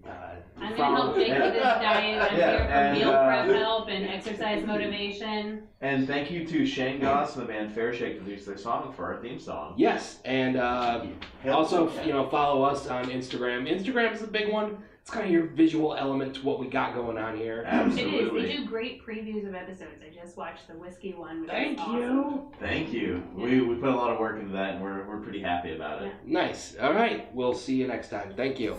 going to help Jake with his diet. I'm here for meal prep help and exercise motivation. And thank you to Shane Goss and the band Fair Shake for their song for our theme song. Yes, and also, follow us on Instagram. Instagram is a big one. It's kind of your visual element to what we got going on here. Absolutely. It is. They do great previews of episodes. I just watched the whiskey one, which Thank is you. awesome. Thank you. Yeah. We put a lot of work into that, and we're pretty happy about it. Nice. All right. We'll see you next time. Thank you.